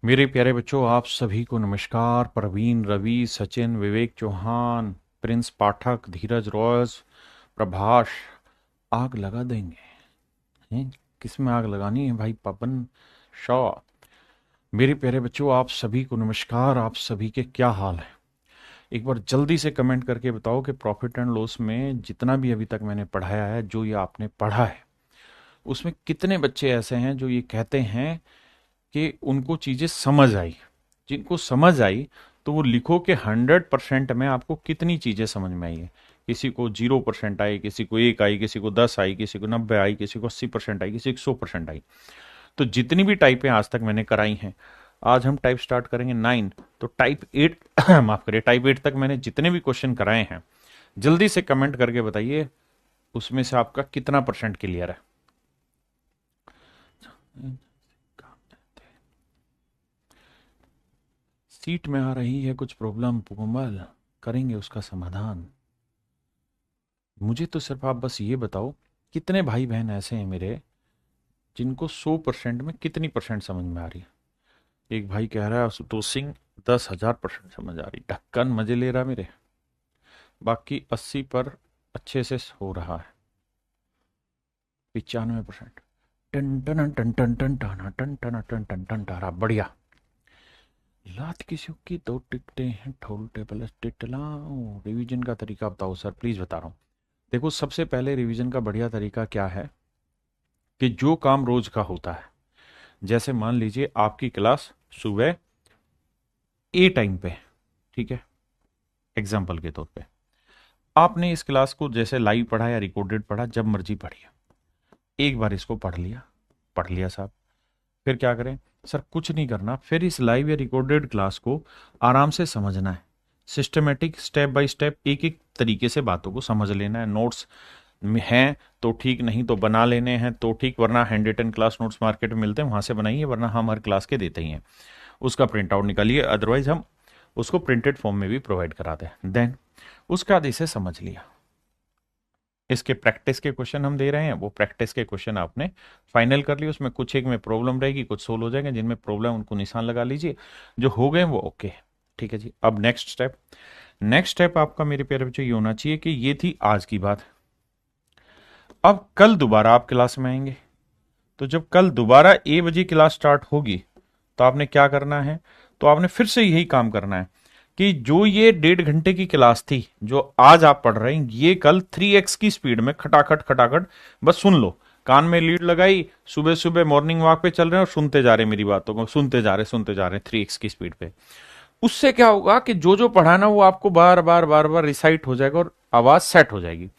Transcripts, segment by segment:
मेरे प्यारे बच्चों, आप सभी को नमस्कार। प्रवीण, रवि, सचिन, विवेक चौहान, प्रिंस पाठक, धीरज रॉयस, प्रभाष। आग लगा देंगे हैं? किस में आग लगानी है भाई? पवन शॉ। मेरे प्यारे बच्चों, आप सभी को नमस्कार। आप सभी के क्या हाल है? एक बार जल्दी से कमेंट करके बताओ कि प्रॉफिट एंड लॉस में जितना भी अभी तक मैंने पढ़ाया है, जो ये आपने पढ़ा है, उसमें कितने बच्चे ऐसे हैं जो ये कहते हैं कि उनको चीजें समझ आई? जिनको समझ आई तो वो लिखो कि 100% में आपको कितनी चीजें समझ में आई है। किसी को 0% आई, किसी को 1 आई, किसी को 10 आई, किसी को 90 आई, किसी को 80% आई, किसी को 100% आई। तो जितनी भी टाइपें आज तक मैंने कराई हैं, आज हम टाइप स्टार्ट करेंगे 9। तो टाइप 8 माफ करिए, टाइप 8 तक मैंने जितने भी क्वेश्चन कराए हैं, जल्दी से कमेंट करके बताइए उसमें से आपका कितना परसेंट क्लियर है। सीट में आ रही है कुछ प्रॉब्लम कोमल, करेंगे उसका समाधान। मुझे तो सिर्फ आप बस ये बताओ, कितने भाई बहन ऐसे हैं मेरे जिनको 100% में कितनी परसेंट समझ में आ रही है? एक भाई कह रहा है आशुतोष सिंह 10,000% समझ आ रही। ढक्कन मजे ले रहा मेरे। बाकी 80 पर अच्छे से हो रहा है। 95%। टन टन टन टन टन टाना टन टन टन टन टन टारा। बढ़िया। लात किसी की दो टिकटे हैं, ठोल टेबल टिटलाओ। रिवीजन का तरीका बताओ सर, प्लीज बता रहा हूँ। देखो, सबसे पहले रिवीजन का बढ़िया तरीका क्या है कि जो काम रोज का होता है, जैसे मान लीजिए आपकी क्लास सुबह ए टाइम पे, ठीक है, एग्जाम्पल के तौर पे आपने इस क्लास को जैसे लाइव पढ़ा या रिकॉर्डेड पढ़ा, जब मर्जी पढ़िए। एक बार इसको पढ़ लिया साहब। फिर क्या करें? सर कुछ नहीं करना, फिर इस लाइव या रिकॉर्डेड क्लास को आराम से समझना है। सिस्टमेटिक, स्टेप बाय स्टेप, एक एक तरीके से बातों को समझ लेना है। नोट्स हैं तो ठीक, नहीं तो बना लेने हैं तो ठीक, वरना hand written class notes market में मिलते हैं, वहां से बनाइए, वरना हम हर क्लास के देते ही हैं। उसका प्रिंट आउट निकालिए, अदरवाइज हम उसको प्रिंटेड फॉर्म में भी प्रोवाइड कराते हैं। देन उसका बाद इसे समझ लिया। इसके प्रैक्टिस के क्वेश्चन हम दे रहे हैं, वो प्रैक्टिस के क्वेश्चन आपने फाइनल कर लिए। उसमें कुछ एक में प्रॉब्लम रहेगी, कुछ सोल्व हो जाएंगे। जिनमें प्रॉब्लम उनको निशान लगा लीजिए, जो हो गए वो ओके। ठीक है जी। अब नेक्स्ट स्टेप, नेक्स्ट स्टेप आपका मेरे प्यारे बच्चों ये होना चाहिए कि ये थी आज की बात। अब कल दोबारा आप क्लास में आएंगे, तो जब कल दोबारा ए बजे क्लास स्टार्ट होगी तो आपने क्या करना है? तो आपने फिर से यही काम करना है कि जो ये 1.5 घंटे की क्लास थी जो आज आप पढ़ रहे हैं, ये कल 3x की स्पीड में खटाखट खटाखट बस सुन लो। कान में लीड लगाई, सुबह सुबह मॉर्निंग वॉक पे चल रहे हैं और सुनते जा रहे हैं, मेरी बातों को सुनते जा रहे हैं 3x की स्पीड पे। उससे क्या होगा कि जो जो पढ़ाना वो आपको बार बार रिसाइट हो जाएगा और आवाज सेट हो जाएगी।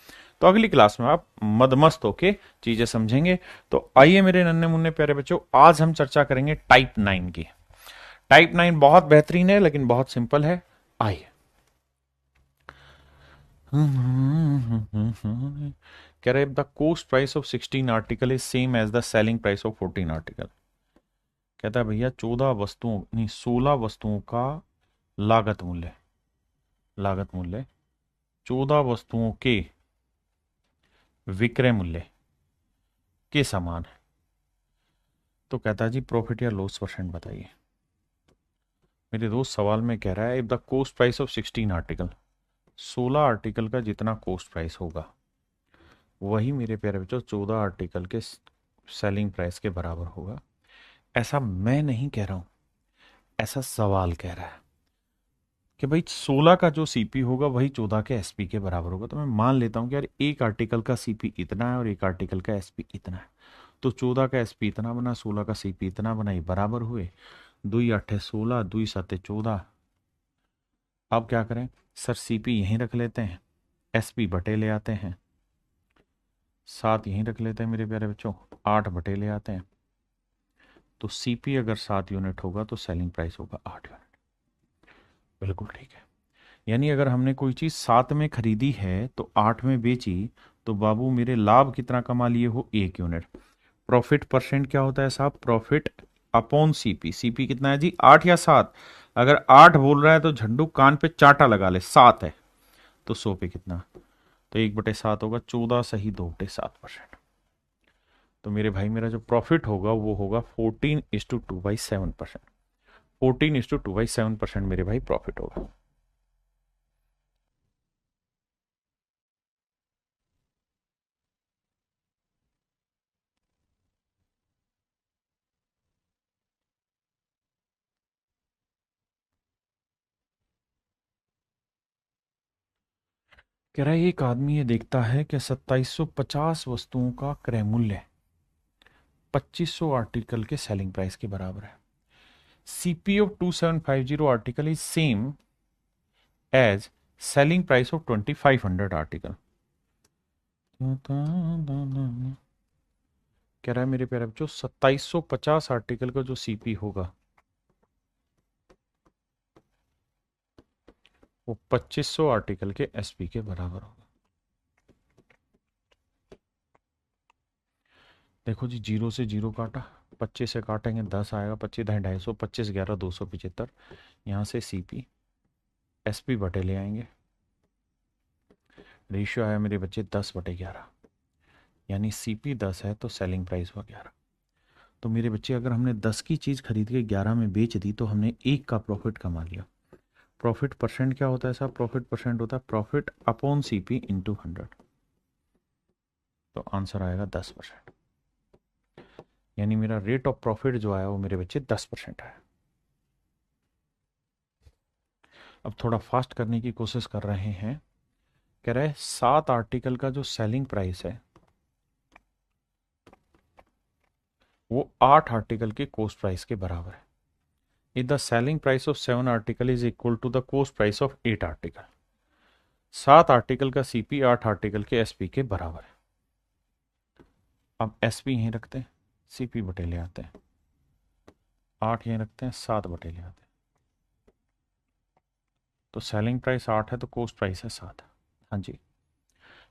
तो अगली क्लास में आप मदमस्त होके चीजें समझेंगे। तो आइए मेरे नन्हे मुन्ने प्यारे बच्चों, आज हम चर्चा करेंगे टाइप 9 की। टाइप 9 बहुत बेहतरीन है लेकिन बहुत सिंपल है। आइए। कह रहे the cost price of 16 article is same as the selling price of 14 article. कहता है भैया 14 वस्तुओं नहीं, 16 वस्तुओं का लागत मूल्य, लागत मूल्य 14 वस्तुओं के विक्रय मूल्य के समान है। तो कहता है जी प्रॉफिट या लॉस परसेंट बताइए। मेरे दोस्त सवाल में कह रहा है if the cost price of 16 article, 16 article का जितना कोस्ट प्राइस होगा वही मेरे प्यारे बच्चों 14 आर्टिकल के सेलिंग प्राइस के बराबर होगा। ऐसा मैं नहीं कह रहा हूं, ऐसा सवाल कह रहा है कि भाई 16 का जो सीपी होगा वही 14 के एसपी के बराबर होगा। तो मैं मान लेता हूं कि यार एक आर्टिकल का सीपी इतना है और एक आर्टिकल का एसपी इतना है, तो 14 का एसपी इतना बना, 16 का सीपी इतना बना, ये बराबर हुए। 2 8 16, 2 7 14। अब क्या करें? सर सीपी यहीं रख लेते हैं, एसपी बटे ले आते हैं, 7 यहीं रख लेते हैं मेरे प्यारे बच्चों, 8 बटे ले आते हैं। तो सीपी अगर 7 यूनिट होगा तो सेलिंग प्राइस होगा 8 यूनिट। बिल्कुल ठीक है। यानी अगर हमने कोई चीज 7 में खरीदी है तो 8 में बेची, तो बाबू मेरे लाभ कितना कमा लिए हो? 1 यूनिट। प्रॉफिट परसेंट क्या होता है साहब? Profit upon CP. सीपी कितना है जी? 8 या 7? अगर 8 बोल रहा है तो झंडू कान पे चाटा लगा ले, 7 है तो 100 पे कितना? तो 1/7 होगा, 14 सही 2/7%। तो मेरे भाई मेरा जो प्रॉफिट होगा वो होगा 14:2/7%। 14:2 भाई 7% मेरे भाई प्रॉफिट होगा। कह रहा है एक आदमी ये देखता है कि 2750 वस्तुओं का क्रय मूल्य 2500 आर्टिकल के सेलिंग प्राइस के बराबर है। CP of 2750 article is same as selling price of 2500 article. कह रहा है मेरे प्यारे बच्चों 2750 आर्टिकल का जो सीपी होगा वो 2500 आर्टिकल के एसपी के बराबर होगा। देखो जी, जीरो से जीरो काटा, 25 से काटेंगे 10 आएगा, 25 250, 25 11 275। यहाँ से सीपी एसपी बटे ले आएंगे, रेशियो आया मेरे बच्चे 10/11, यानी सीपी 10 है तो सेलिंग प्राइस हुआ 11। तो मेरे बच्चे अगर हमने 10 की चीज़ खरीद के 11 में बेच दी तो हमने एक का प्रॉफिट कमा लिया। प्रॉफिट परसेंट क्या होता है साहब? प्रॉफिट परसेंट होता है प्रॉफिट अपॉन सीपी इंटू 100। तो आंसर आएगा 10%, यानी मेरा रेट ऑफ प्रॉफिट जो आया वो मेरे बच्चे 10% है। अब थोड़ा फास्ट करने की कोशिश कर रहे हैं। कह रहे हैं 7 आर्टिकल का जो सेलिंग प्राइस है वो 8 आर्टिकल के कॉस्ट प्राइस के बराबर है। If the selling price of 7 article is equal to the cost price of 8 article, 7 article का सीपी 8 आर्टिकल के एसपी के बराबर है। अब एसपी यहीं रखते हैं, सीपी बटे ले आते हैं, 8 यहीं रखते हैं, 7 बटे ले आते हैं। तो सेलिंग प्राइस 8 है तो कॉस्ट प्राइस है 7। हाँ जी,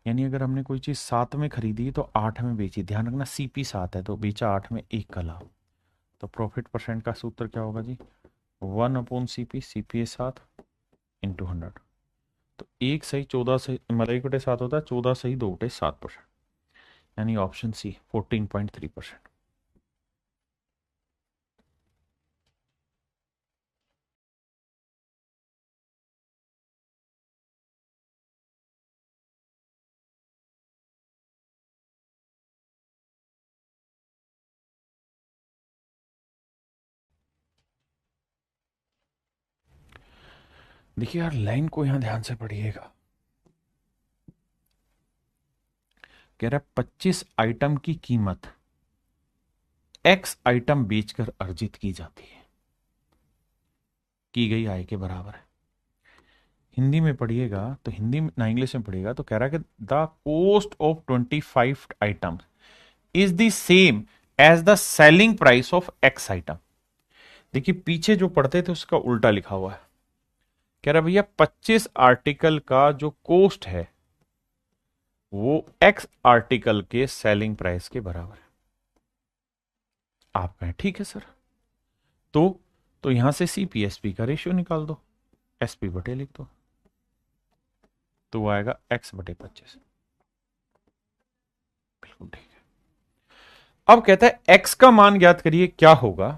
यानी अगर हमने कोई चीज़ 7 में खरीदी तो 8 में बेची। ध्यान रखना सीपी 7 है तो बेचा 8 में, एक का लाभ। तो प्रॉफिट परसेंट का सूत्र क्या होगा जी? 1/सीपी, सीपी है 7 इंटू 100। तो 1 सही 14 सही मतलब 1/7 होता है, 14 सही 2/7%, यानी ऑप्शन सी 14.3%। देखिए यार, लाइन को यहां ध्यान से पढ़िएगा। कह रहा है 25 आइटम की कीमत एक्स आइटम बेचकर अर्जित की जाती है, की गई आय के बराबर है। हिंदी में पढ़िएगा तो हिंदी में ना, इंग्लिश में पढ़िएगा तो कह रहा है कि the cost of 25 item is the same as the selling price of X item. देखिए पीछे जो पढ़ते थे उसका उल्टा लिखा हुआ है। कह रहा भैया 25 आर्टिकल का जो कॉस्ट है वो एक्स आर्टिकल के सेलिंग प्राइस के बराबर है। आप कहें ठीक है सर, तो यहां से सीपीएसपी का रेशियो निकाल दो, एसपी बटे लिख दो, तो वो आएगा x/25। बिल्कुल ठीक है। अब कहता है x का मान ज्ञात करिए, क्या होगा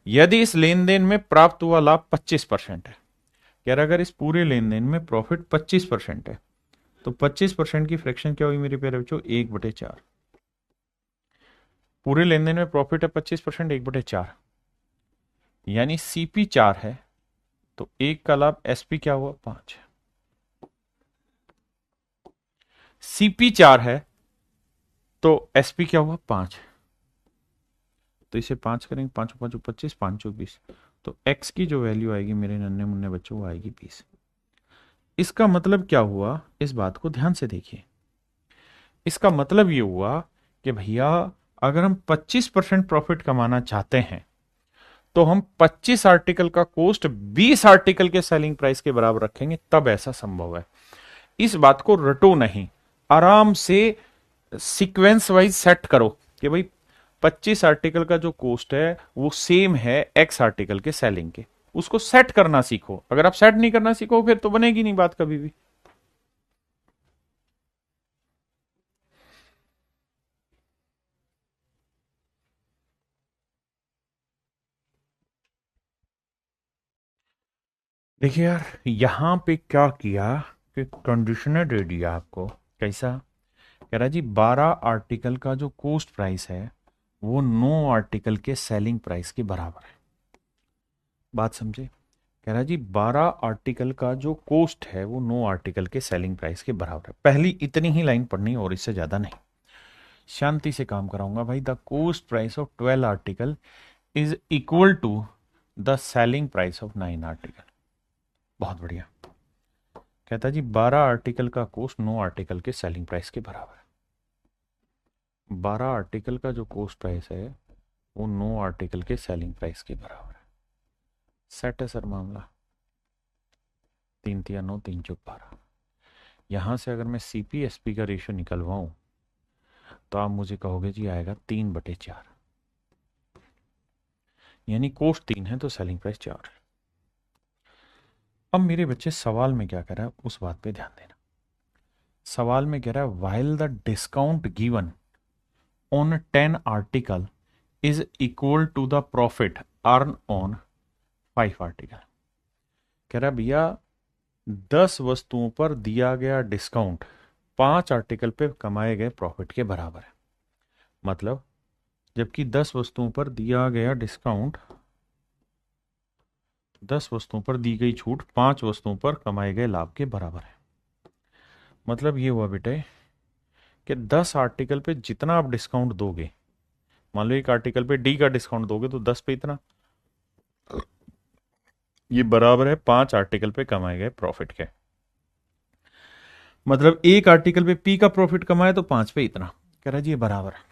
यदि इस लेन देन में प्राप्त हुआ लाभ 25% है। यार अगर इस पूरे लेन देन में प्रॉफिट 25% है तो 25% की फ्रैक्शन क्या हुई मेरे प्यारे बच्चों? 1/4। पूरे लेन देन में प्रॉफिट है 25%, 1/4, यानी सीपी 4 है तो एक का लाभ, एसपी क्या हुआ? 5। सीपी 4 है तो एसपी क्या हुआ? 5। तो इसे 5 करेंगे, 5 5 25, 5 20, तो एक्स की जो वैल्यू आएगी मेरे नन्हे मुन्ने बच्चों वो आएगी 20। इसका मतलब क्या हुआ? इस बात को ध्यान से देखिए। इसका मतलब ये हुआ कि भैया अगर हम 25% प्रॉफिट कमाना चाहते हैं तो हम 25 आर्टिकल का कॉस्ट 20 आर्टिकल के सेलिंग प्राइस के बराबर रखेंगे, तब ऐसा संभव है। इस बात को रटो नहीं, आराम से सीक्वेंस वाइज सेट करो कि भाई 25 आर्टिकल का जो कॉस्ट है वो सेम है एक्स आर्टिकल के सेलिंग के। उसको सेट करना सीखो। अगर आप सेट नहीं करना सीखो फिर तो बनेगी नहीं बात कभी भी। देखिए यार, यहाँ पे क्या किया कि कंडीशनर दे दिया आपको। कैसा कह रहा है जी, 12 आर्टिकल का जो कॉस्ट प्राइस है वो 9 आर्टिकल के सेलिंग प्राइस के बराबर है। बात समझे? कह रहा है जी 12 आर्टिकल का जो कॉस्ट है वो 9 आर्टिकल के सेलिंग प्राइस के बराबर है। पहली इतनी ही लाइन पढ़नी और इससे ज्यादा नहीं। शांति से काम कराऊंगा भाई। The cost price of 12 article is equal to the selling price of 9 article. बहुत बढ़िया। कहता है जी 12 आर्टिकल का कॉस्ट 9 आर्टिकल के सेलिंग प्राइस के बराबर है। 12 आर्टिकल का जो कॉस्ट प्राइस है वो 9 आर्टिकल के सेलिंग प्राइस के बराबर है। सेट है सर मामला। 3 तिया 9, 3 चौक 12। यहां से अगर मैं सीपी-एसपी का रेशियो निकलवाऊं तो आप मुझे कहोगे जी आएगा 3/4। यानी कॉस्ट 3 है तो सेलिंग प्राइस 4 है। अब मेरे बच्चे सवाल में क्या कह रहा है उस बात पे ध्यान देना। सवाल में कह रहा है while the discount given on 10 article is equal to the profit earn on 5 article. कह रहा है भैया 10 वस्तुओं पर दिया गया डिस्काउंट 5 आर्टिकल पे कमाए गए प्रॉफिट के बराबर है। मतलब जबकि 10 वस्तुओं पर दिया गया डिस्काउंट 10 वस्तुओं पर दी गई छूट 5 वस्तुओं पर कमाए गए लाभ के बराबर है। मतलब ये हुआ बेटे कि 10 आर्टिकल पे जितना आप डिस्काउंट दोगे, मान लो एक आर्टिकल पे डी का डिस्काउंट दोगे तो 10 पे इतना, ये बराबर है 5 आर्टिकल पे कमाए गए प्रॉफिट के। मतलब एक आर्टिकल पे पी का प्रॉफिट कमाए तो 5 पे इतना। कह रहा जी ये बराबर है।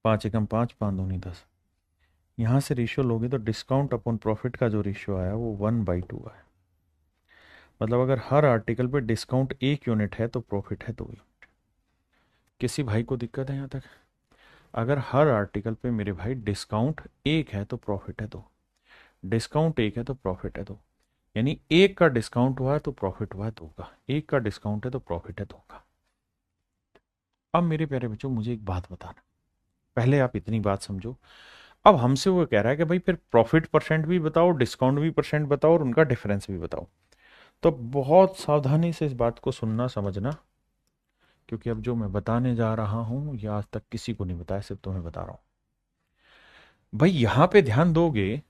5 एकम 5, 5 दूनी 10। यहां से रेशियो लोगे तो डिस्काउंट अपॉन प्रॉफिट का जो रेशियो आया वो 1/2 है। मतलब अगर हर आर्टिकल पे डिस्काउंट 1 यूनिट है तो प्रॉफिट है 2 यूनिट। किसी भाई को दिक्कत है यहां तक? अगर हर आर्टिकल पे मेरे भाई डिस्काउंट 1 है तो प्रॉफिट है 2। डिस्काउंट 1 है तो प्रॉफिट है 2। यानी 1 का डिस्काउंट हुआ है तो प्रॉफिट हुआ है 2 का। 1 का डिस्काउंट है तो प्रॉफिट है 2 का। अब मेरे प्यारे बच्चों मुझे एक बात बताना। पहले आप इतनी बात समझो। अब हमसे वो कह रहा है कि भाई फिर प्रॉफिट परसेंट भी बताओ, डिस्काउंट भी परसेंट बताओ और उनका डिफरेंस भी बताओ। तो बहुत सावधानी से इस बात को सुनना समझना, क्योंकि अब जो मैं बताने जा रहा हूं ये आज तक किसी को नहीं बताया, सिर्फ तुम्हें बता रहा हूं। भाई यहां पे ध्यान दोगे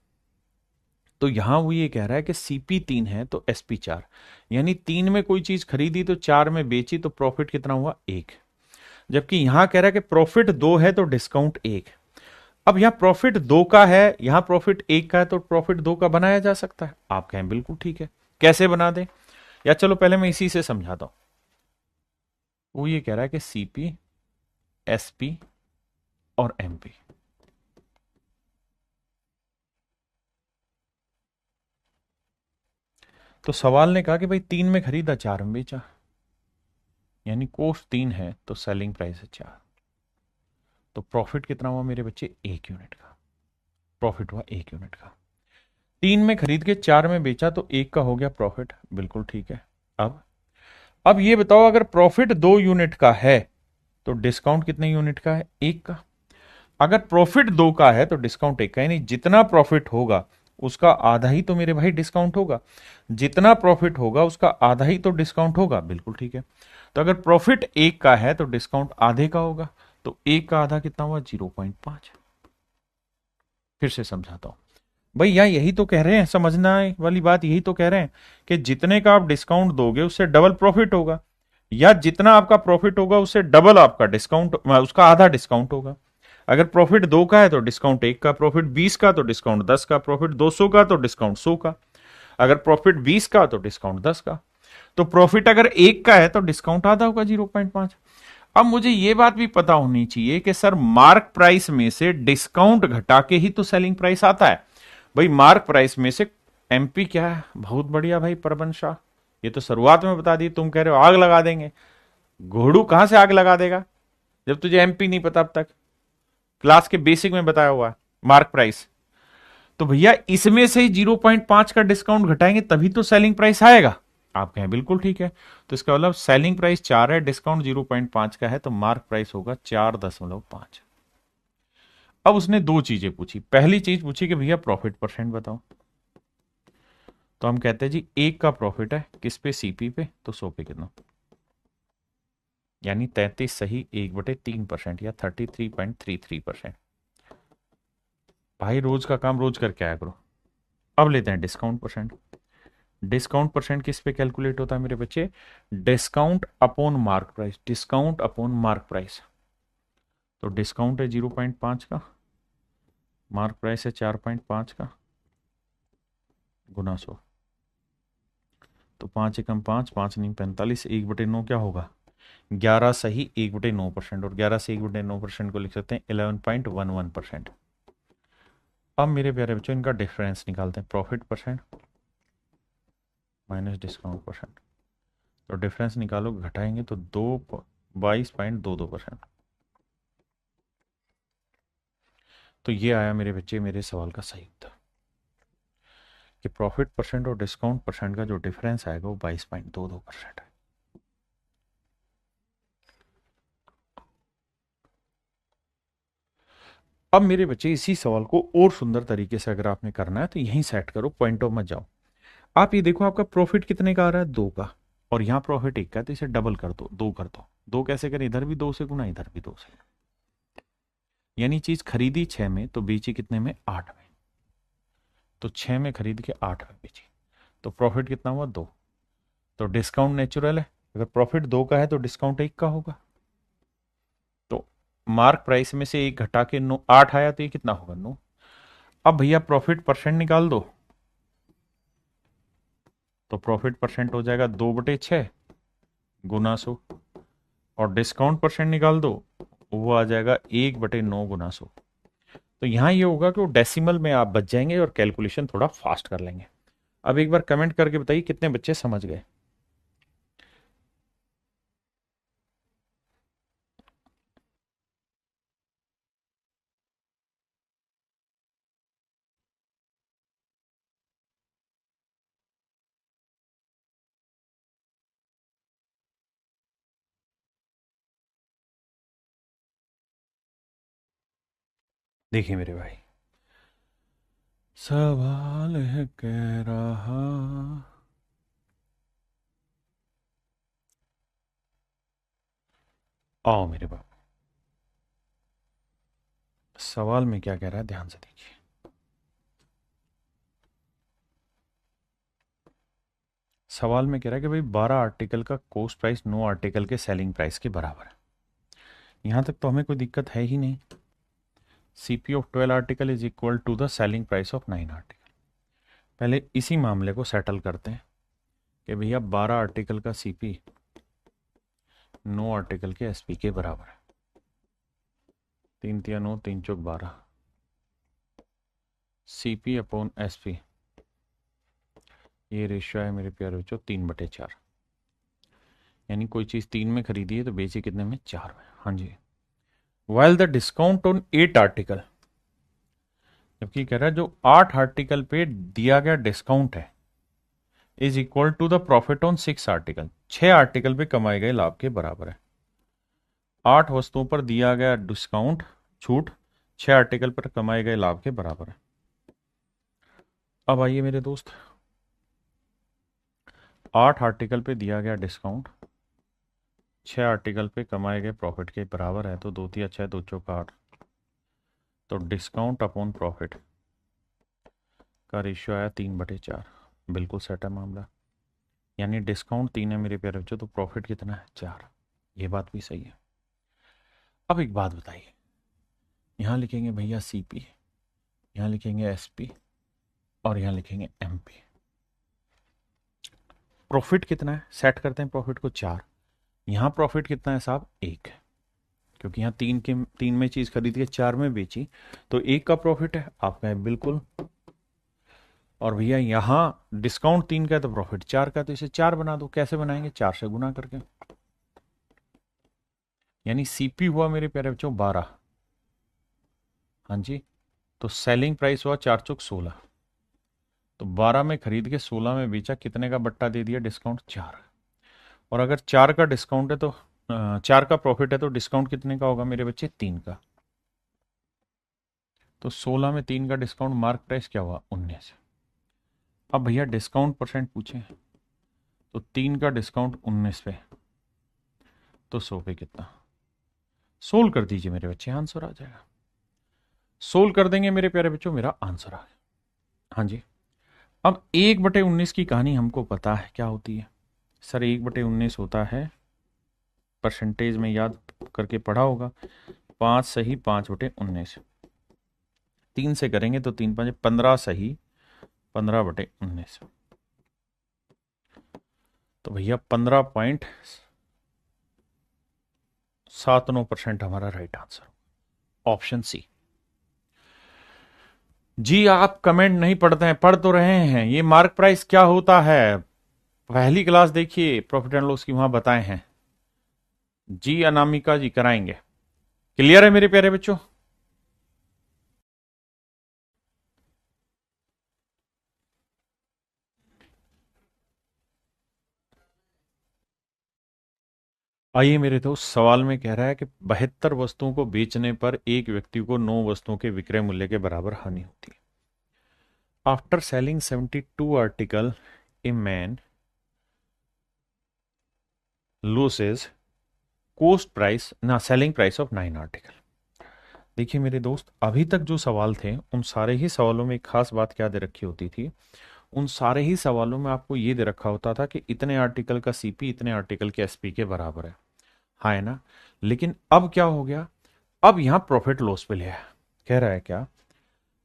तो यहां वो ये कह रहा है कि सीपी 3 है तो एसपी 4। यानी 3 में कोई चीज खरीदी तो 4 में बेची तो प्रॉफिट कितना हुआ 1। जबकि यहां कह रहा है कि प्रॉफिट 2 है तो डिस्काउंट 1। अब यहां प्रॉफिट 2 का है, यहां प्रॉफिट 1 का है तो प्रॉफिट 2 का बनाया जा सकता है। आप कहें बिल्कुल ठीक है, कैसे बना दें? या चलो पहले मैं इसी से समझाता हूं। वो ये कह रहा है कि सीपी, एसपी और एमपी। तो सवाल ने कहा कि भाई 3 में खरीदा 4 में बेचा, यानी कॉस्ट 3 है तो सेलिंग प्राइस है 4। तो प्रॉफिट कितना हुआ मेरे बच्चे 1 यूनिट का। प्रॉफिट हुआ 1 यूनिट का। 3 में खरीद के 4 में बेचा तो 1 का हो गया प्रॉफिट। बिल्कुल ठीक है। अब ये बताओ अगर प्रॉफिट 2 यूनिट का है तो डिस्काउंट कितने यूनिट का है 1 का। अगर प्रॉफिट 2 का है तो डिस्काउंट 1 का। यानी जितना प्रॉफिट होगा उसका आधा ही तो मेरे भाई डिस्काउंट होगा। जितना प्रॉफिट होगा उसका आधा ही तो डिस्काउंट होगा। बिल्कुल ठीक है। तो अगर प्रॉफिट 1 का है तो डिस्काउंट आधे का होगा। तो 1 का आधा कितना हुआ 0.5। फिर से समझाता हूं। भैया यही तो कह रहे हैं, समझना वाली बात यही तो कह रहे हैं कि जितने का आप डिस्काउंट दोगे उससे डबल प्रॉफिट होगा, या जितना आपका प्रॉफिट होगा उससे डबल आपका डिस्काउंट, उसका आधा डिस्काउंट होगा। अगर प्रॉफिट 2 का है तो डिस्काउंट 1 का, प्रॉफिट 20 का तो डिस्काउंट 10 का, प्रॉफिट 200 का तो डिस्काउंट 100 का, अगर प्रॉफिट 20 का तो डिस्काउंट 10 का। तो प्रॉफिट अगर 1 का है तो डिस्काउंट आधा होगा 0.5। अब मुझे यह बात भी पता होनी चाहिए कि सर मार्क प्राइस में से डिस्काउंट घटा के ही तो सेलिंग प्राइस आता है। भाई मार्क प्राइस में से एमपी क्या है? बहुत बढ़िया भाई परबन शाह, ये तो शुरुआत में बता दी। तुम कह रहे हो आग लगा देंगे। घोड़ू कहां से आग लगा देगा जब तुझे एमपी नहीं पता अब तक? क्लास के बेसिक में बताया हुआ है मार्क प्राइस। तो भैया इसमें से ही 0.5 का डिस्काउंट घटाएंगे तभी तो सेलिंग प्राइस आएगा। आप कहें बिल्कुल ठीक है। तो इसका मतलब सेलिंग प्राइस 4 है, डिस्काउंट 0.5 का है, तो मार्क प्राइस होगा 4.5। अब उसने दो चीजें पूछी। पहली चीज पूछी कि भैया प्रॉफिट परसेंट बताओ। तो हम कहते हैं जी एक का प्रॉफिट है किस पे, सीपी पे, तो 100 पे कितना, यानी 33 सही 1/3% या 33.33%। भाई रोज का काम रोज करके आया करो। अब लेते हैं डिस्काउंट परसेंट। डिस्काउंट परसेंट किस पे कैलकुलेट होता है मेरे बच्चे, discount upon mark price, discount upon mark price. तो डिस्काउंट है 0.5 का, मार्क प्राइस है 4.5 का, गुना 100। तो 5 एकम 5, 5 नहीं 45, 1/9 क्या होगा, 11 सही 1/9%, और 11 से 1/9% को लिख सकते हैं 11.11%। अब मेरे प्यारे बच्चों इनका डिफरेंस निकालते हैं, profit percent minus discount percent. तो डिफरेंस निकालो, घटाएंगे तो 22.22%। तो ये आया मेरे बच्चे मेरे सवाल का सही उत्तर, कि प्रॉफिट परसेंट और डिस्काउंट परसेंट का जो डिफरेंस आएगा वो 22.22% है। अब मेरे बच्चे इसी सवाल को और सुंदर तरीके से अगर आपने करना है तो यहीं सेट करो, पॉइंट ऑफ मत जाओ। आप ये देखो आपका प्रॉफिट कितने का आ रहा है, 2 का, और यहाँ प्रॉफिट 1 का है, तो इसे डबल कर दो, 2 कर दो। 2 कैसे करें, इधर भी 2 से गुना, इधर भी 2 से। यानी चीज खरीदी 6 में तो बेची कितने में, 8 में। तो 6 में खरीद के 8 में बेची, तो प्रॉफिट कितना हुआ, 2। तो डिस्काउंट नेचुरल है, अगर प्रॉफिट 2 का है तो डिस्काउंट 1 का होगा। तो मार्क प्राइस में से 1 घटा के 9, 8 आया तो ये कितना होगा, 9। अब भैया प्रॉफिट परसेंट निकाल दो, तो प्रॉफिट परसेंट हो जाएगा 2/6 गुना 100, और डिस्काउंट परसेंट निकाल दो, वो आ जाएगा 1/9 गुना 100। तो यहां ये होगा कि वो डेसिमल में आप बच जाएंगे और कैलकुलेशन थोड़ा फास्ट कर लेंगे। अब एक बार कमेंट करके बताइए कितने बच्चे समझ गए। देखिए मेरे भाई, सवाल है कह रहा, आओ मेरे बाप, सवाल में क्या कह रहा है ध्यान से देखिए। सवाल में कह रहा है कि भाई 12 आर्टिकल का कॉस्ट प्राइस 9 आर्टिकल के सेलिंग प्राइस के बराबर है। यहां तक तो हमें कोई दिक्कत है ही नहीं। CP of 12 article is equal to the selling price of 9 article. पहले इसी मामले को सेटल करते हैं कि भैया 12 आर्टिकल का सीपी 9 आर्टिकल के एसपी के बराबर है। 3 तिया 9, 3 चौक 12, सीपी अपॉन एसपी, ये रेशियो है मेरे प्यारे बच्चों 3/4। यानी कोई चीज़ 3 में खरीदी है तो बेची कितने में, 4 में। हाँ जी। While the discount on 8 article, जबकि कह रहा है जो 8 आर्टिकल पे दिया गया डिस्काउंट है is equal to the profit on 6 article, 6 article पे कमाए गए लाभ के बराबर है। 8 वस्तुओं पर दिया गया डिस्काउंट, छूट, 6 आर्टिकल पर कमाए गए लाभ के बराबर है। अब आइए मेरे दोस्त, 8 आर्टिकल पे दिया गया डिस्काउंट 6 आर्टिकल पे कमाए गए प्रॉफिट के बराबर है, तो 2 तिया 6, 2 चौक 8, तो डिस्काउंट अपॉन प्रॉफिट का रेशियो आया 3/4। बिल्कुल सेट है मामला। यानी डिस्काउंट 3 है मेरे प्यारे बच्चों, तो प्रॉफिट कितना है, 4। ये बात भी सही है। अब एक बात बताइए, यहाँ लिखेंगे भैया सीपी, यहाँ लिखेंगे एसपी, और यहाँ लिखेंगे एमपी। प्रॉफिट कितना है, सेट करते हैं प्रॉफिट को 4। यहाँ प्रॉफिट कितना है साहब, 1, क्योंकि यहाँ 3 में चीज खरीदी है 4 में बेची, तो 1 का प्रॉफिट है आपका है बिल्कुल। और भैया यहाँ डिस्काउंट 3 का है तो प्रॉफिट 4 का, तो इसे 4 बना दो। कैसे बनाएंगे, 4 से गुना करके। यानी सीपी हुआ मेरे प्यारे बच्चों 12, हाँ जी, तो सेलिंग प्राइस हुआ 4 चौक 16, तो 12 में खरीद के 16 में बेचा, कितने का बट्टा दे दिया, डिस्काउंट 4। और अगर 4 का डिस्काउंट है तो 4 का प्रॉफिट है तो डिस्काउंट कितने का होगा मेरे बच्चे, 3 का। तो 16 में 3 का डिस्काउंट, मार्क प्राइस क्या हुआ, 19। अब भैया डिस्काउंट परसेंट पूछे तो 3 का डिस्काउंट 19 पे, तो 100 पे कितना? सोल्व कर दीजिए मेरे बच्चे, आंसर आ जाएगा। सोल्व कर देंगे मेरे प्यारे बच्चों, मेरा आंसर आ गया। हाँ जी। अब 1/19 की कहानी हमको पता है क्या होती है सर। 1/19 होता है, परसेंटेज में याद करके पढ़ा होगा, 5 सही 5/19। 3 से करेंगे तो 3 5 15 सही 15/19। तो भैया 15.79% हमारा राइट आंसर, ऑप्शन सी। जी आप कमेंट नहीं पढ़ते हैं, पढ़ तो रहे हैं। ये मार्क प्राइस क्या होता है? पहली क्लास देखिए प्रॉफिट एंड लॉस की, वहां बताए हैं जी। अनामिका जी कराएंगे। क्लियर है मेरे प्यारे बच्चों? आइए मेरे दोस्त, सवाल में कह रहा है कि 72 वस्तुओं को बेचने पर एक व्यक्ति को 9 वस्तुओं के विक्रय मूल्य के बराबर हानि होती है। After selling 72 article, a man loses coast price ना सेलिंग प्राइस ऑफ 9 आर्टिकल। देखिए मेरे दोस्त, अभी तक जो सवाल थे उन सारे ही सवालों में एक खास बात क्या दे रखी होती थी, उन सारे ही सवालों में आपको ये दे रखा होता था कि इतने आर्टिकल का सीपी इतने आर्टिकल के एसपी के बराबर है। हाँ है ना? लेकिन अब क्या हो गया, अब यहां प्रॉफिट लॉस पे लिया है। कह रहा है क्या,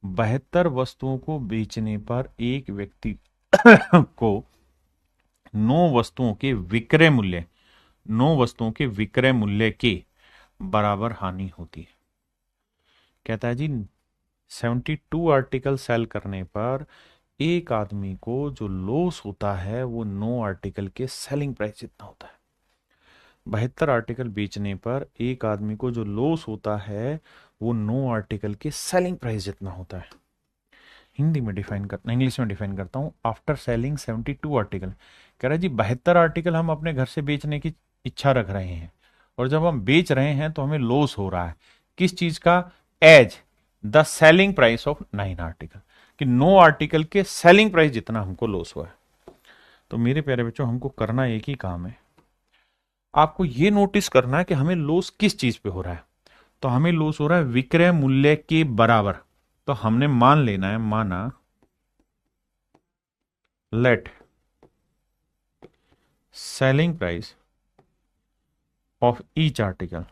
72 वस्तुओं को बेचने पर एक व्यक्ति को 9 वस्तुओं के विक्रय मूल्य 9 वस्तुओं के विक्रय मूल्य के बराबर हानि होती है। कहता है जी 72 आर्टिकल सेल करने पर एक आदमी को जो लॉस होता है वो 9 आर्टिकल के सेलिंग प्राइस जितना होता है। 72 आर्टिकल बेचने पर एक आदमी को जो लॉस होता है वो 9 आर्टिकल के सेलिंग प्राइस जितना होता है। हिंदी में डिफाइन करता, इंग्लिश में डिफाइन करता हूं। आफ्टर सेलिंग 72 आर्टिकल, कह रहा है जी 72 आर्टिकल हम अपने घर से बेचने की इच्छा रख रहे हैं, और जब हम बेच रहे हैं तो हमें लॉस हो रहा है। किस चीज का? As the selling price of 9 article, कि 9 आर्टिकल के सेलिंग प्राइस जितना हमको लॉस हुआ है। तो मेरे प्यारे बच्चों, हमको करना एक ही काम है, आपको ये नोटिस करना है कि हमें लॉस किस चीज पे हो रहा है। तो हमें लॉस हो रहा है विक्रय मूल्य के बराबर। तो हमने मान लेना है, माना let selling price of each article,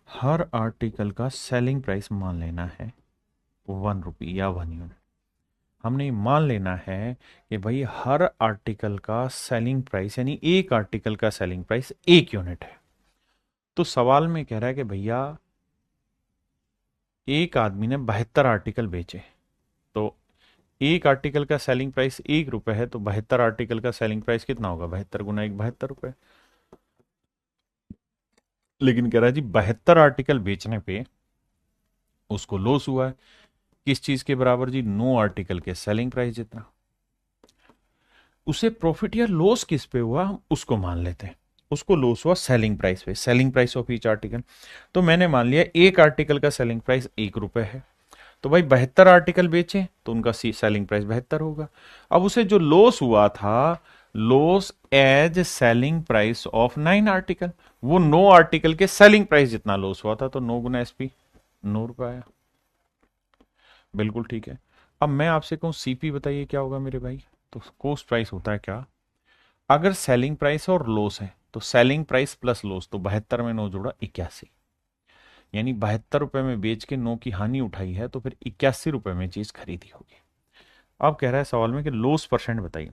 हर आर्टिकल का सेलिंग प्राइस मान लेना है 1 रुपी या 1 यूनिट। हमने मान लेना है कि भाई हर आर्टिकल का सेलिंग प्राइस, यानी एक आर्टिकल का सेलिंग प्राइस 1 यूनिट है। तो सवाल में कह रहा है कि भैया एक आदमी ने 72 आर्टिकल बेचे, तो एक आर्टिकल का सेलिंग प्राइस 1 रुपए है, तो 72 आर्टिकल का सेलिंग प्राइस कितना होगा? 72 गुना 1 72 रुपए। लेकिन कह रहा है जी 72 आर्टिकल बेचने पे उसको लॉस हुआ है। किस चीज के बराबर जी? 9 आर्टिकल के सेलिंग प्राइस जितना। उसे प्रॉफिट या लॉस किस पे हुआ हम उसको मान लेते हैं। उसको लॉस हुआ सेलिंग प्राइस पे, selling price of each article. तो मैंने मान लिया एक आर्टिकल का सेलिंग प्राइस 1 रुपए है, तो भाई 72 आर्टिकल बेचे तो उनका सेलिंग प्राइस 72 होगा। अब उसे जो लॉस हुआ था, loss as selling price of 9 article, वो 9 आर्टिकल के सेलिंग प्राइस जितना लॉस हुआ था, तो 9 गुना एसपी 9 रुपए आया। बिल्कुल ठीक है। अब मैं आपसे कहूं सीपी बताइए क्या होगा मेरे भाई? तो कॉस्ट प्राइस होता है क्या, अगर सेलिंग प्राइस और लॉस है तो सेलिंग प्राइस प्लस लॉस, तो 72 में 9 जोड़ा 81, यानी 72 रुपए में बेच के 9 की हानि उठाई है, तो फिर 81 रुपए में चीज खरीदी होगी। अब कह रहा है सवाल में कि लॉस परसेंट बताइए।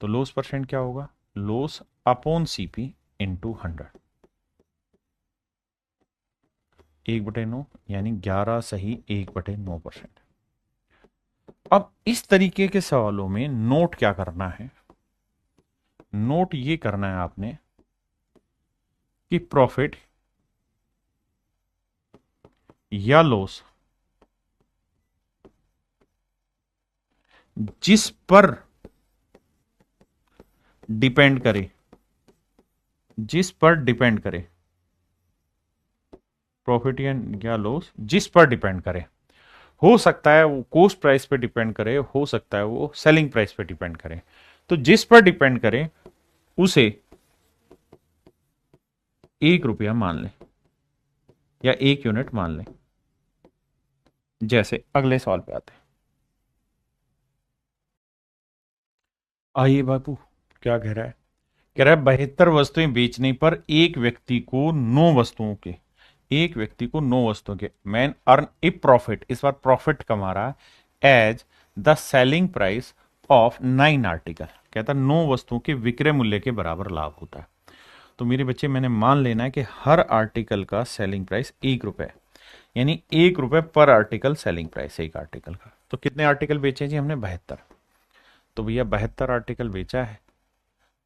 तो लॉस परसेंट क्या होगा? लॉस अपॉन सीपी इंटू 100, 1/9, यानी 11 सही 1/9%। अब इस तरीके के सवालों में नोट क्या करना है? नोट ये करना है आपने कि प्रॉफिट या लॉस जिस पर डिपेंड करे, जिस पर डिपेंड करे, प्रॉफिट या लॉस जिस पर डिपेंड करे, हो सकता है वो कोस्ट प्राइस पे डिपेंड करे, हो सकता है वो सेलिंग प्राइस पे डिपेंड करे। तो जिस पर डिपेंड करे उसे 1 रुपया मान लें या 1 यूनिट मान लें। जैसे अगले सवाल पे आते हैं। आइए बापू, क्या कह रहा है? कह रहा है 72 वस्तुएं बेचने पर एक व्यक्ति को 9 वस्तुओं के मैन अर्न ए प्रॉफिट, इस बार प्रॉफिट कमा रहा है as the selling price of 9 article. कहता 9 वस्तुओं के विक्रय मूल्य के बराबर लाभ होता है। तो मेरे बच्चे मैंने मान लेना है कि हर आर्टिकल का सेलिंग प्राइस 1 रुपए, यानी 1 रुपए पर आर्टिकल सेलिंग प्राइस एक आर्टिकल का। तो कितने आर्टिकल बेचे जी हमने? 72। तो भैया 72 आर्टिकल बेचा है,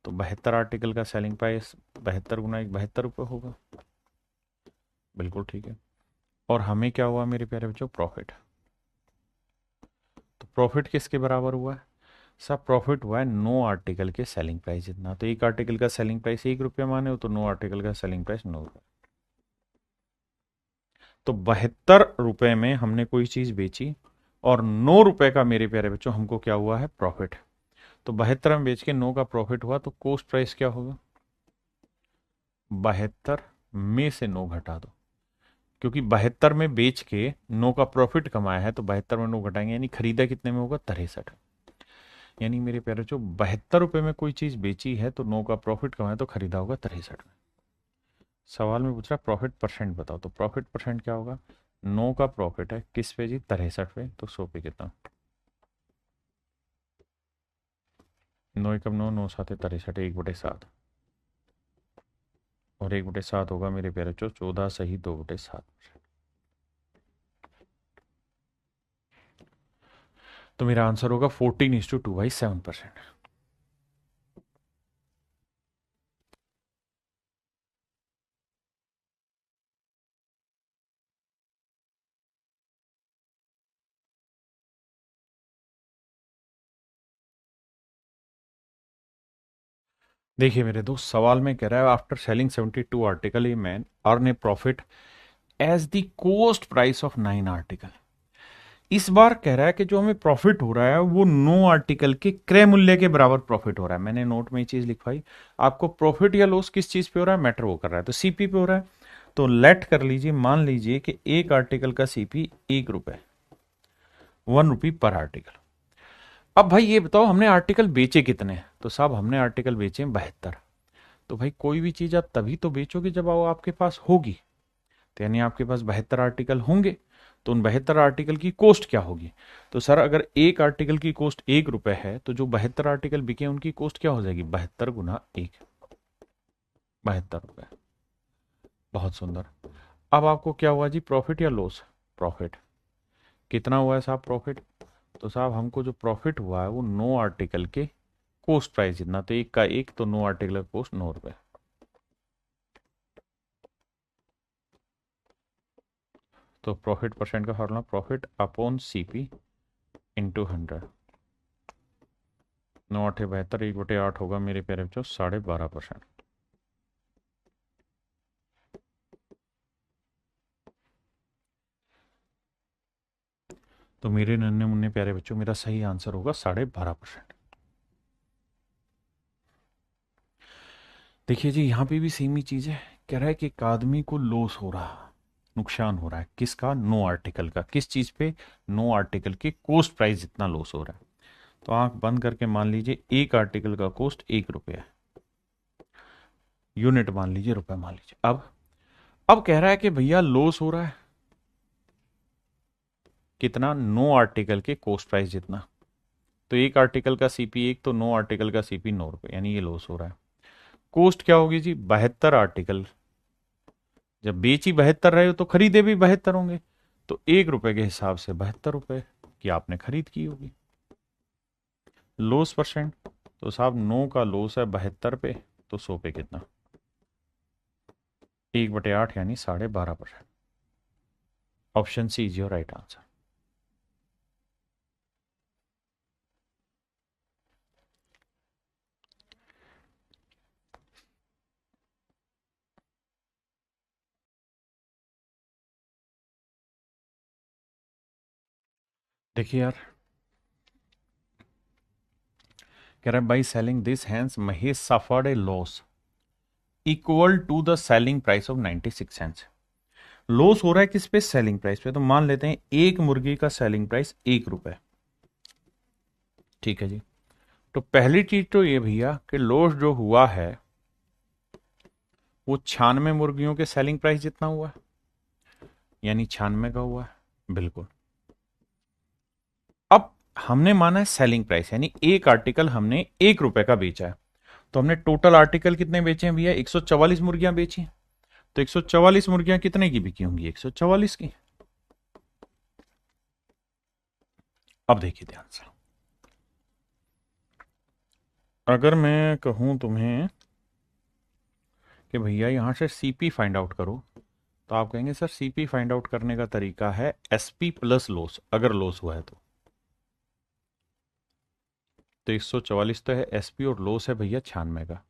तो 72 आर्टिकल का सेलिंग प्राइस 72 × 1 72 रुपये होगा। बिल्कुल ठीक है। और हमें क्या हुआ मेरे प्यारे बच्चों? प्रॉफिट। तो प्रॉफिट किसके बराबर हुआ है? सब प्रॉफिट हुआ है 9 आर्टिकल के सेलिंग प्राइस जितना। तो एक आर्टिकल का सेलिंग प्राइस 1 रुपया माने हो, तो 9 आर्टिकल का सेलिंग प्राइस 9 रुपये। तो 72 रुपए में हमने कोई चीज बेची और 9 रुपए का मेरे प्यारे बच्चों हमको क्या हुआ है? प्रॉफिट। तो 72 में बेच के 9 का प्रॉफिट हुआ, तो कोस्ट प्राइस क्या होगा? 72 में से 9 घटा दो, क्योंकि 72 में बेच के 9 का प्रॉफिट कमाया है, तो 72 में 9 घटाएंगे, यानी खरीदा कितने में होगा? 63। यानी मेरे प्यारे बच्चों 72 रुपए में कोई चीज बेची है तो 9 का प्रॉफिट कमाया, तो खरीदा होगा 63 में। सवाल में पूछ रहा प्रॉफिट परसेंट बताओ, तो प्रॉफिट परसेंट क्या होगा? 9 का प्रॉफिट है किस पे जी? 63 पे, तो 100 पे कितना? 9 एकम 9, 9 सात 63, 1/7। और 1/7 होगा मेरे प्यारे बच्चों 14 सही 2/7। तो मेरा आंसर होगा 14:2/7%। देखिए मेरे दोस्त, सवाल में कह रहा है after selling 72 article a man earn a profit as the cost price of 9 article. इस बार कह रहा है कि जो हमें प्रॉफिट हो रहा है वो 9 आर्टिकल के क्रय मूल्य के बराबर प्रॉफिट हो रहा है। मैंने नोट में ये चीज लिखवाई। आपको प्रॉफिट या लॉस किस चीज पे हो रहा है? मैटर वो कर रहा है, तो सीपी पे हो रहा है। तो लेट कर लीजिए, मान लीजिए कि एक आर्टिकल का सीपी 1 रुपए, 1 रुपी पर आर्टिकल। अब भाई ये बताओ हमने आर्टिकल बेचे कितने? तो साहब हमने आर्टिकल बेचे 72। तो भाई कोई भी चीज आप तभी तो बेचोगे जब वो आपके पास होगी। तो यानी आपके पास 72 आर्टिकल होंगे, तो उन 72 आर्टिकल की कॉस्ट क्या होगी? तो सर अगर एक आर्टिकल की कॉस्ट 1 रुपए है, तो जो 72 आर्टिकल बिके उनकी कॉस्ट क्या हो जाएगी? 72 × 1, 72 रुपए। बहुत सुंदर। अब आपको क्या हुआ जी? प्रॉफिट या लॉस? प्रॉफिट। कितना हुआ है साहब प्रॉफिट? तो साहब हमको जो प्रॉफिट हुआ है वो 9 आर्टिकल के कॉस्ट प्राइस जितना। तो एक का एक, तो 9 आर्टिकल का कॉस्ट 9 रुपए। तो प्रॉफिट परसेंट का formula profit upon CP into 100। 9 8 72, 1/8 होगा मेरे प्यारे बच्चों 12.5%। तो मेरे नन्हे मुन्ने प्यारे बच्चों मेरा सही आंसर होगा 12.5%। देखिए जी यहाँ पे भी सेम ही चीज है। कह रहा है कि एक आदमी को लॉस हो रहा, नुकसान हो रहा है किसका? 9 आर्टिकल का। किस चीज पे? 9 आर्टिकल के कोस्ट प्राइस जितना लॉस हो रहा है। तो आंख बंद करके मान लीजिए एक आर्टिकल का कोस्ट 1 रुपया है, यूनिट मान लीजिए, रुपए मान लीजिए। अब कह रहा है कि भैया लॉस हो रहा है कितना? 9 आर्टिकल के कोस्ट प्राइस जितना। तो एक आर्टिकल का सीपी 1, तो 9 आर्टिकल का सीपी 9 रुपए, यानी ये लॉस हो रहा है। कोस्ट क्या होगी जी? 72 आर्टिकल। जब बेच ही 72 रहे हो तो खरीदे भी 72 होंगे। तो 1 रुपए के हिसाब से 72 रुपए की आपने खरीद की होगी। लॉस परसेंट, तो साहब 9 का लॉस है 72 पे, तो 100 पे कितना? 1/8 यानी 12.5%। Option C is your right answer. देखिए यार, कह रहा है by selling this hens Mahesh suffered a loss equal to the selling price of 96 cents. Loss हो रहा है किस पे? सेलिंग प्राइस पे। तो मान लेते हैं एक मुर्गी का सेलिंग प्राइस 1 रुपए। ठीक है जी। तो पहली चीज तो ये भैया कि लॉस जो हुआ है वो 96 मुर्गियों के सेलिंग प्राइस जितना हुआ है, यानी 96 का हुआ है बिल्कुल। अब हमने माना है सेलिंग प्राइस, यानी एक आर्टिकल हमने 1 रुपए का बेचा है। तो हमने टोटल आर्टिकल कितने बेचे हैं भैया? 144 मुर्गियां बेची। तो 144 मुर्गियां कितने की बिकी होंगी? 144 की। अब देखिए ध्यान से, अगर मैं कहूं तुम्हें कि भैया यहां से सीपी फाइंड आउट करो, तो आप कहेंगे सर सीपी फाइंड आउट करने का तरीका है एसपी प्लस लॉस, अगर लॉस हुआ है तो 144 तो है एसपी और लॉस है भैया 96 का।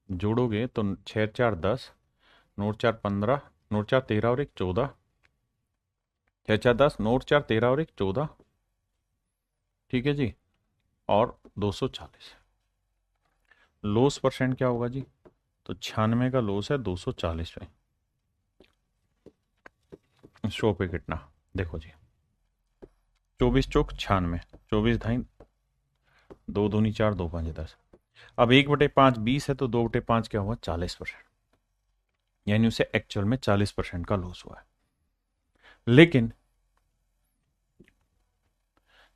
जोड़ोगे तो 6 4 10, नोट 4 15, नोट 4 13 और 1 14, 6 4 10, नोट 4 13 और 1 14। ठीक है जी। और 240 लॉस परसेंट क्या होगा जी? तो 96 का लॉस है 240 पे। शो पे कितना? देखो जी, 24 चौक 96, 24 ढाई, 2 दूनी 4, 2 5 10। अब 1/5 20 है, तो 2/5 क्या हुआ? 40%। यानी उसे एक्चुअल में 40% का लॉस हुआ है। लेकिन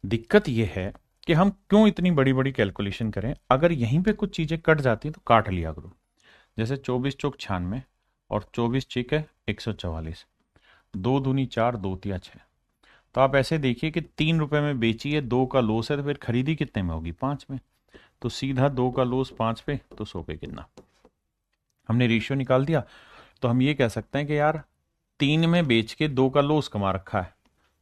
दिक्कत यह है कि हम क्यों इतनी बड़ी बड़ी कैलकुलेशन करें? अगर यहीं पे कुछ चीजें कट जाती तो काट लिया करो। जैसे 24 चौक 96 और 24 छीक है 144, 2 दूनी 4, 2 तिया 6। तो आप ऐसे देखिए कि 3 रुपए में बेची है, 2 का लॉस है, तो फिर खरीदी कितने में होगी? 5 में। तो सीधा 2 का लॉस 5 पे, तो 100 पे कितना? हमने रेशियो निकाल दिया। तो हम ये कह सकते हैं कि यार 3 में बेच के 2 का लॉस कमा रखा है,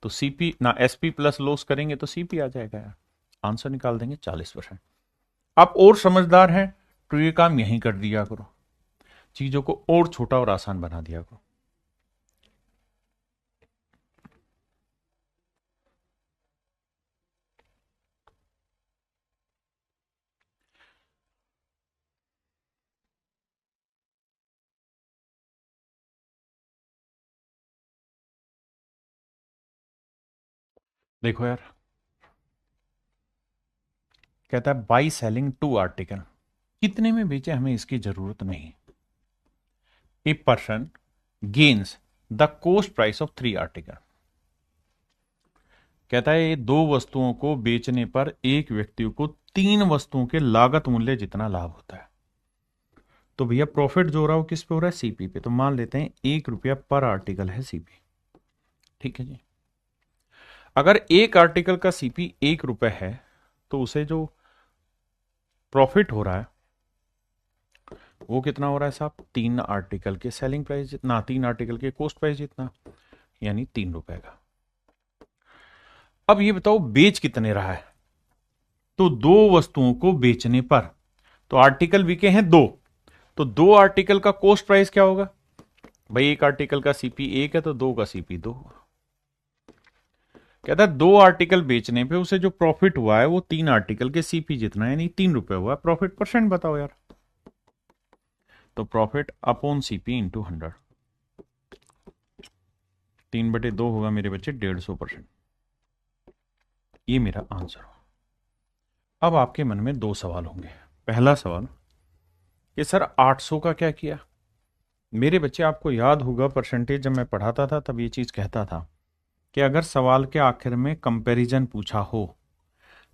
तो सीपी ना एसपी प्लस लॉस करेंगे तो सीपी आ जाएगा यार। आंसर निकाल देंगे 40%। आप और समझदार हैं तो ये काम यहीं कर दिया करो, चीजों को और छोटा और आसान बना दिया करो। देखो यार, कहता है बाई सेलिंग 2 आर्टिकल। कितने में बेचे हमें इसकी जरूरत नहीं। A person gains the cost price of 3 article. कहता है ये 2 वस्तुओं को बेचने पर एक व्यक्ति को 3 वस्तुओं के लागत मूल्य जितना लाभ होता है। तो भैया प्रॉफिट जो हो रहा है वो किस पे हो रहा है? सीपी पे। तो मान लेते हैं 1 रुपया पर आर्टिकल है सीपी। ठीक है जी। अगर एक आर्टिकल का सीपी 1 रुपए है, तो उसे जो प्रॉफिट हो रहा है वो कितना हो रहा है साहब? 3 आर्टिकल के सेलिंग प्राइस जितना, 3 आर्टिकल के कॉस्ट प्राइस जितना, यानी 3 रुपए का। अब ये बताओ बेच कितने रहा है? तो 2 वस्तुओं को बेचने पर, तो आर्टिकल बिके हैं 2, तो 2 आर्टिकल का कॉस्ट प्राइस क्या होगा भाई? एक आर्टिकल का सीपी 1 है, तो 2 का सीपी 2। कहता है 2 आर्टिकल बेचने पे उसे जो प्रॉफिट हुआ है वो 3 आर्टिकल के सीपी जितना है, यानी 3 रुपए हुआ। प्रॉफिट परसेंट बताओ यार। तो प्रॉफिट अपॉन सीपी इंटू 100, 3/2 होगा मेरे बच्चे 150%। ये मेरा आंसर हो। अब आपके मन में 2 सवाल होंगे। पहला सवाल कि सर 800 का क्या किया? मेरे बच्चे आपको याद होगा परसेंटेज जब मैं पढ़ाता था तब ये चीज कहता था कि अगर सवाल के आखिर में कंपैरिजन पूछा हो,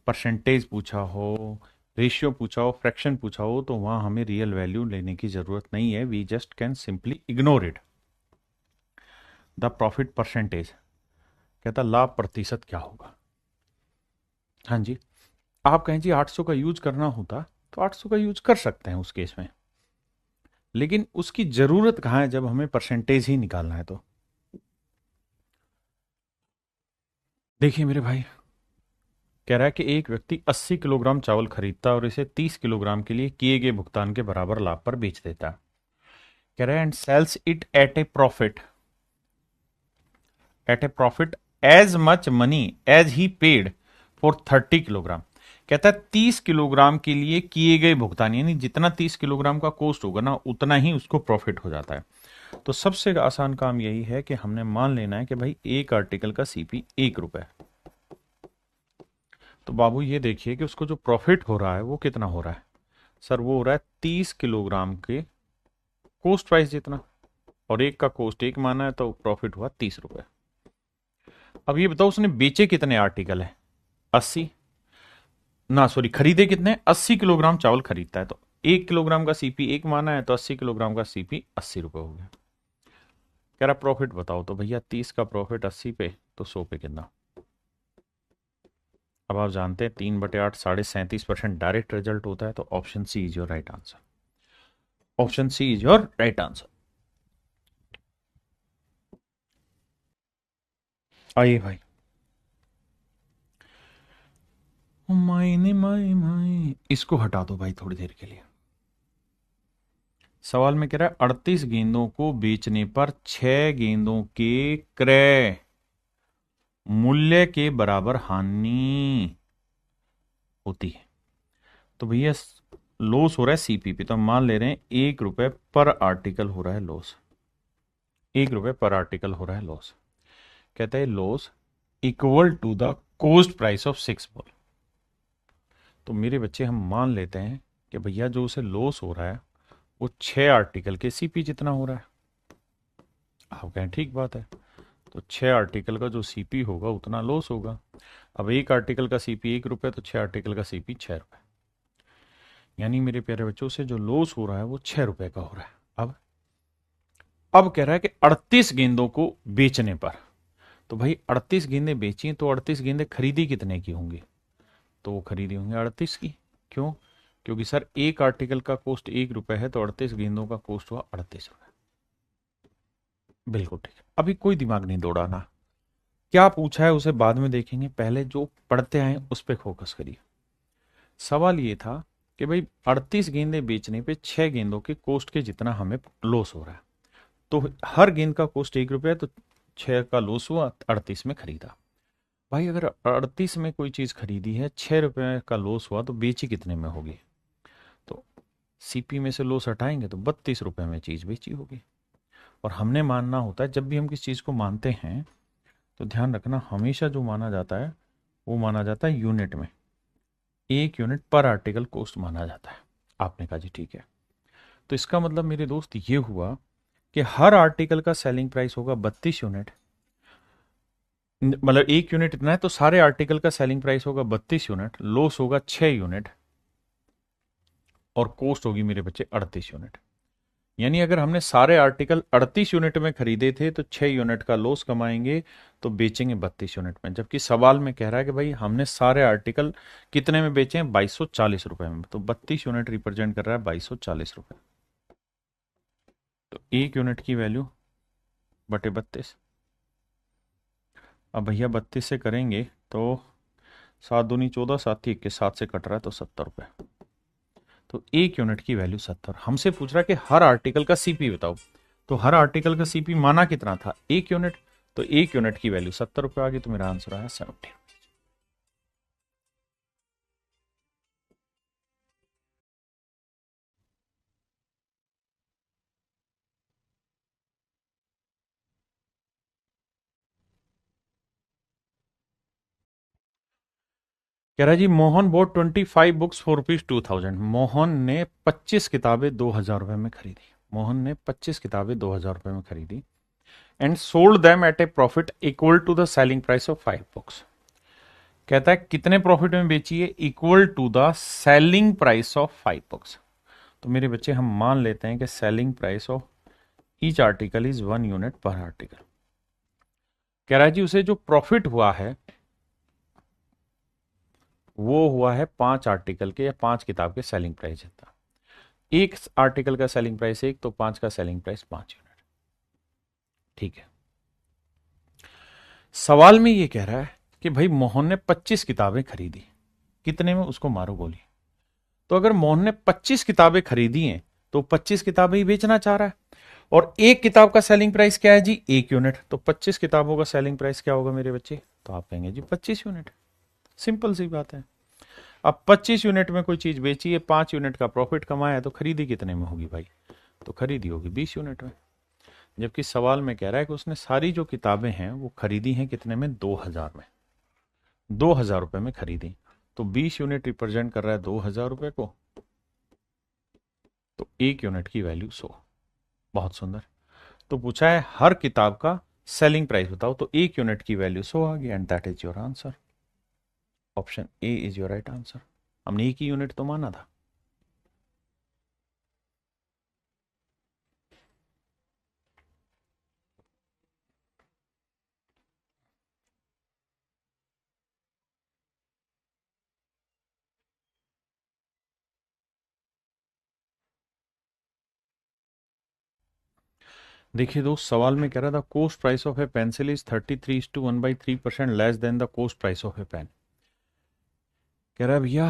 परसेंटेज पूछा हो, रेशियो पूछा हो, फ्रैक्शन पूछा हो, तो वहां हमें रियल वैल्यू लेने की जरूरत नहीं है। We just can simply ignore it. The profit percentage. कहता लाभ प्रतिशत क्या होगा? हाँ जी। आप कहें जी 800 का यूज करना होता तो 800 का यूज कर सकते हैं उस केस में, लेकिन उसकी जरूरत कहां है जब हमें परसेंटेज ही निकालना है। तो देखिए मेरे भाई, कह रहा है कि एक व्यक्ति 80 किलोग्राम चावल खरीदता है और इसे 30 किलोग्राम के लिए किए गए भुगतान के बराबर लाभ पर बेच देता है। कह रहा है and sells it at a profit as much money as he paid for 30 kilogram. कहता है 30 किलोग्राम के लिए किए गए भुगतान, यानी जितना 30 किलोग्राम का कॉस्ट होगा ना उतना ही उसको प्रॉफिट हो जाता है। तो सबसे आसान काम यही है कि हमने मान लेना है कि भाई एक आर्टिकल का सीपी 1 रुपए। तो बाबू ये देखिए कि उसको जो प्रॉफिट हो रहा है वो कितना हो रहा है। सर वो हो रहा है 30 किलोग्राम के कॉस्ट प्राइस जितना, और एक का कॉस्ट 1 माना है तो प्रॉफिट हुआ 30 रुपए। अब ये बताओ उसने बेचे कितने आर्टिकल है, 80 ना, सॉरी खरीदे कितने, 80 किलोग्राम चावल खरीदता है, तो 1 किलोग्राम का सीपी 1 माना है तो 80 किलोग्राम का सीपी 80 रुपए हो गया। कह रहा प्रॉफिट बताओ, तो भैया 30 का प्रॉफिट 80 पे तो 100 पे कितना। अब आप जानते हैं 3/8 37% डायरेक्ट रिजल्ट होता है, तो option C is your right answer. Option C is your right answer. आइए भाई, मायने माय माय, इसको हटा दो भाई थोड़ी देर के लिए। सवाल में कह रहा है 38 गेंदों को बेचने पर 6 गेंदों के क्रय मूल्य के बराबर हानि होती है। तो भैया लॉस हो रहा है सीपीपी, तो हम मान ले रहे हैं 1 रुपए पर आर्टिकल हो रहा है लॉस। 1 रुपए पर आर्टिकल हो रहा है लॉस। कहता है loss equal to the cost price of 6 ball. तो मेरे बच्चे हम मान लेते हैं कि भैया जो उसे लॉस हो रहा है वो 6 आर्टिकल के सीपी जितना हो रहा है। आप कहें ठीक बात है, तो 6 आर्टिकल का जो सीपी होगा उतना लॉस होगा। अब एक आर्टिकल का सीपी 1 रुपए, तो 6 आर्टिकल का सीपी 6 रुपए, यानी मेरे प्यारे बच्चों से जो लॉस हो रहा है वो 6 रुपए का हो रहा है। अब कह रहा है कि 38 गेंदों को बेचने पर, तो भाई 38 गेंदें बेची तो 38 गेंदें खरीदी कितने की होंगी, तो वो खरीदी होंगी 38 की। क्यों? क्योंकि सर एक आर्टिकल का कॉस्ट 1 रुपए है, तो 38 गेंदों का कॉस्ट हुआ 38 रुपए। बिल्कुल ठीक है, अभी कोई दिमाग नहीं दौड़ाना। क्या पूछा है उसे बाद में देखेंगे, पहले जो पढ़ते आए उस पर फोकस करिए। सवाल ये था कि भाई 38 गेंदें बेचने पे 6 गेंदों के कॉस्ट के जितना हमें लॉस हो रहा है, तो हर गेंद का कॉस्ट 1 रुपया, तो 6 का लॉस हुआ, 38 में खरीदा। भाई अगर 38 में कोई चीज खरीदी है, 6 रुपए का लॉस हुआ, तो बेची कितने में होगी, तो सीपी में से लॉस हटाएंगे तो 32 रुपए में चीज बेची होगी। और हमने मानना होता है, जब भी हम किसी चीज को मानते हैं तो ध्यान रखना, हमेशा जो माना जाता है वो माना जाता है यूनिट में, 1 यूनिट पर आर्टिकल कॉस्ट माना जाता है। आपने कहा जी ठीक है, तो इसका मतलब मेरे दोस्त ये हुआ कि हर आर्टिकल का सेलिंग प्राइस होगा 32 यूनिट, मतलब 1 यूनिट इतना है, तो सारे आर्टिकल का सेलिंग प्राइस होगा 32 यूनिट, लॉस होगा 6 यूनिट, और कॉस्ट होगी मेरे बच्चे 38 यूनिट। यानी अगर हमने सारे आर्टिकल 38 यूनिट में खरीदे थे तो 6 यूनिट का लॉस कमाएंगे, तो बेचेंगे 32 यूनिट में। जबकि सवाल में कह रहा है कि भाई हमने सारे आर्टिकल कितने में बेचे हैं, 2240 रुपए में, तो 32 यूनिट रिप्रेजेंट कर रहा है 2240 रुपए। तो 1 यूनिट की वैल्यू बटे 32। अब भैया 32 से करेंगे तो 7 दूनी 14, 7 7 से कट रहा है तो 70 रुपए। तो 1 यूनिट की वैल्यू 70। हमसे पूछ रहा है कि हर आर्टिकल का सीपी बताओ, तो हर आर्टिकल का सीपी माना कितना था, 1 यूनिट, तो 1 यूनिट की वैल्यू 70 रुपए आ गई, तो मेरा आंसर आया 70। कह रहा है जी Mohan bought 25 books for ₹2000। Mohan ने 25 किताबें 2000 रुपए में खरीदी। मोहन ने 25 किताबें 2000 रुपए में खरीदी and sold them at a profit equal to the selling price of 5 books. कहता है कितने प्रॉफिट में बेची है, equal to the selling price of 5 books. तो मेरे बच्चे हम मान लेते हैं कि selling price of each article is 1 unit per article. कह रहा है जी उसे जो प्रॉफिट हुआ है वो हुआ है 5 आर्टिकल के या 5 किताब के सेलिंग प्राइस जितना। एक आर्टिकल का सेलिंग प्राइस 1, तो 5 का सेलिंग प्राइस 5 यूनिट। ठीक है, सवाल में ये कह रहा है कि भाई मोहन ने 25 किताबें खरीदी, कितने में, उसको मारो गोली। तो अगर मोहन ने 25 किताबें खरीदी हैं तो 25 किताबें ही बेचना चाह रहा है, और एक किताब का सेलिंग प्राइस क्या है जी, 1 यूनिट। तो 25 किताबों का सेलिंग प्राइस क्या होगा मेरे बच्चे, तो आप कहेंगे जी 25 यूनिट। सिंपल सी बात है। अब 25 यूनिट में कोई चीज बेची है, 5 यूनिट का प्रॉफिट कमाया है, तो खरीदी कितने में होगी भाई, तो खरीदी होगी 20 यूनिट में। जबकि सवाल में कह रहा है कि उसने सारी जो किताबें हैं वो खरीदी हैं कितने में, 2000 में, 2000 रुपए में खरीदी। तो 20 यूनिट रिप्रेजेंट कर रहा है 2000 रुपए को, तो 1 यूनिट की वैल्यू 100। बहुत सुंदर। तो पूछा है हर किताब का सेलिंग प्राइस बताओ, तो 1 यूनिट की वैल्यू 100 आ गई, and that is your answer. Option A is your right answer. हमने एक ही यूनिट तो माना था। देखिए दोस्त, सवाल में कह रहा था cost price of a pencil is 33:1/3% less than the cost price of a pen. कह रहा है भैया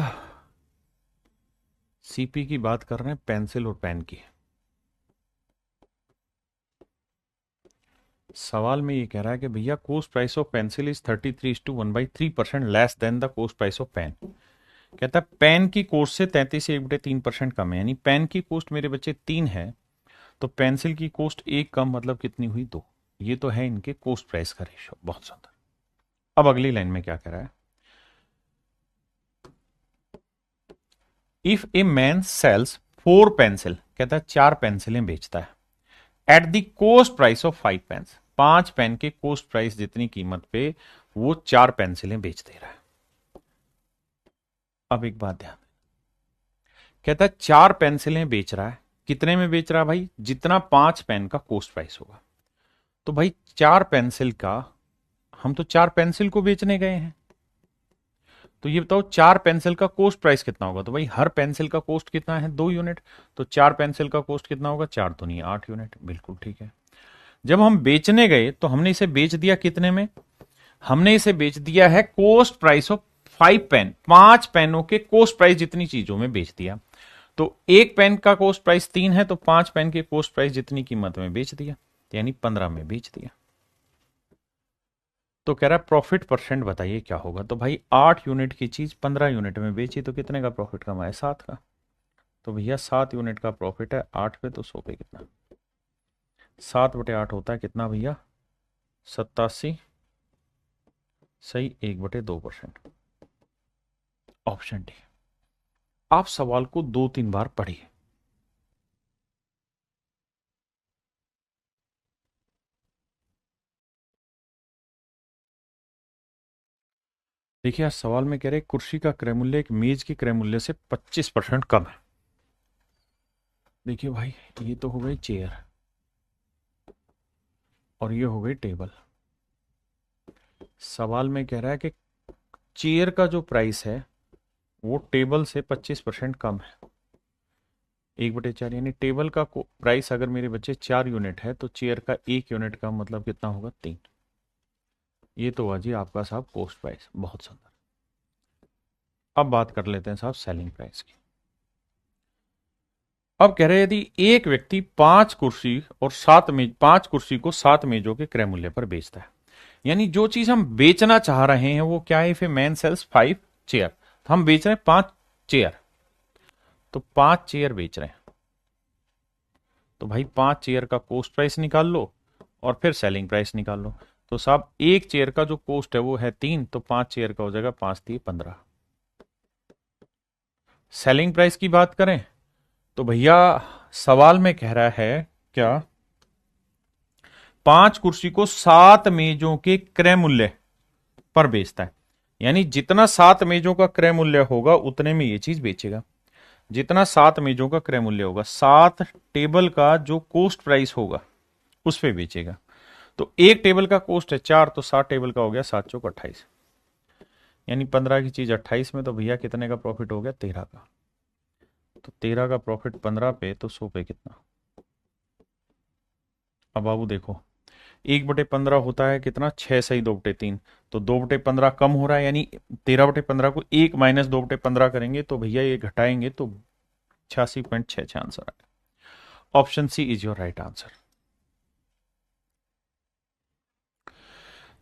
सीपी की बात कर रहे हैं, पेंसिल और पेन की। सवाल में ये कह रहा है कि भैया cost price of pencil is 33:1/3% less than the cost price of pen. कहता है पेन की कोस्ट से 33 1/3% कम है, यानी पेन की कोस्ट मेरे बच्चे 3 है, तो पेंसिल की कोस्ट 1 कम, मतलब कितनी हुई, 2। ये तो है इनके कोस्ट प्राइस का रेशो। बहुत सुंदर। अब अगली लाइन में क्या कह रहा है, if a man sells 4 pencil, कहता है 4 पेंसिलें बेचता है, at the cost price of 5 pens, 5 pen के कोस्ट प्राइस जितनी कीमत पे वो 4 पेंसिलें बेच दे रहा है। अब एक बात ध्यान, कहता है 4 पेंसिलें बेच रहा है, कितने में बेच रहा है भाई, जितना 5 पेन का कोस्ट प्राइस होगा। तो भाई 4 पेंसिल का, हम तो 4 पेंसिल को बेचने गए हैं, तो ये बताओ 4 पेंसिल का कोस्ट प्राइस कितना होगा, तो भाई हर पेंसिल का कोस्ट कितना है, 2 यूनिट। तो 4 पेंसिल का कोस्ट कितना होगा, 4 तो नहीं 8 यूनिट। बिल्कुल ठीक है। जब हम बेचने गए तो हमने इसे बेच दिया कितने में, हमने इसे बेच दिया है कोस्ट प्राइस ऑफ 5 पेन, 5 पेनों के कोस्ट प्राइस जितनी चीजों में बेच दिया। तो एक पेन का कोस्ट प्राइस 3 है, तो 5 पेन के कोस्ट प्राइस जितनी कीमत में बेच दिया, यानी 15 में बेच दिया। तो कह रहा है प्रॉफिट परसेंट बताइए क्या होगा, तो भाई 8 यूनिट की चीज 15 यूनिट में बेची तो कितने का प्रॉफिट कमाए, 7 का। तो भैया 7 यूनिट का प्रॉफिट है 8 पे, तो 100 पे कितना, 7/8 होता है कितना भैया, 87। सही, 1/2%। Option D. आप सवाल को 2-3 बार पढ़िए। देखिए आज सवाल में कह रहे कुर्सी का क्रय मूल्य एक मेज की क्रय मूल्य से 25% कम है। देखिए भाई ये तो हो गई चेयर और ये हो गई टेबल। सवाल में कह रहा है कि चेयर का जो प्राइस है वो टेबल से 25% कम है, 1/4, यानी टेबल का प्राइस अगर मेरे बच्चे 4 यूनिट है तो चेयर का 1 यूनिट का मतलब कितना होगा, 3। ये तो हुआ जी आपका साहब कोस्ट प्राइस। बहुत सुंदर। अब बात कर लेते हैं साहब सेलिंग प्राइस की। अब कह रहे हैं यदि एक व्यक्ति 5 कुर्सी को 7 मेजों के क्रय मूल्य पर बेचता है, यानी जो चीज हम बेचना चाह रहे हैं वो क्या है, if a man sells 5 chair, तो हम बेच रहे हैं 5 चेयर, तो 5 चेयर बेच रहे हैं। तो भाई 5 चेयर का कोस्ट प्राइस निकाल लो और फिर सेलिंग प्राइस निकाल लो। तो साहब एक चेयर का जो कोस्ट है वो है 3, तो 5 चेयर का हो जाएगा 5×3=15। सेलिंग प्राइस की बात करें तो भैया सवाल में कह रहा है क्या, 5 कुर्सी को 7 मेजों के क्रय मूल्य पर बेचता है, यानी जितना 7 मेजों का क्रय मूल्य होगा उतने में ये चीज बेचेगा। जितना 7 मेजों का क्रय मूल्य होगा, 7 टेबल का जो कोस्ट प्राइस होगा उस पे बेचेगा। तो एक टेबल का कोस्ट है 4, तो 7 टेबल का हो गया 7 चौक 28, यानी 15 की चीज 28 में, तो भैया कितने का प्रॉफिट हो गया, 13 का। तो 13 का प्रॉफिट 15 पे, तो 100 पे कितना। अब बाबू देखो 1/15 होता है कितना, 6 सही 2/3, तो 2/15 कम हो रहा है, यानी 13/15 को 1 माइनस 2/15 करेंगे तो भैया ये घटाएंगे तो 86.66 आंसर आएगा। Option C is your right answer.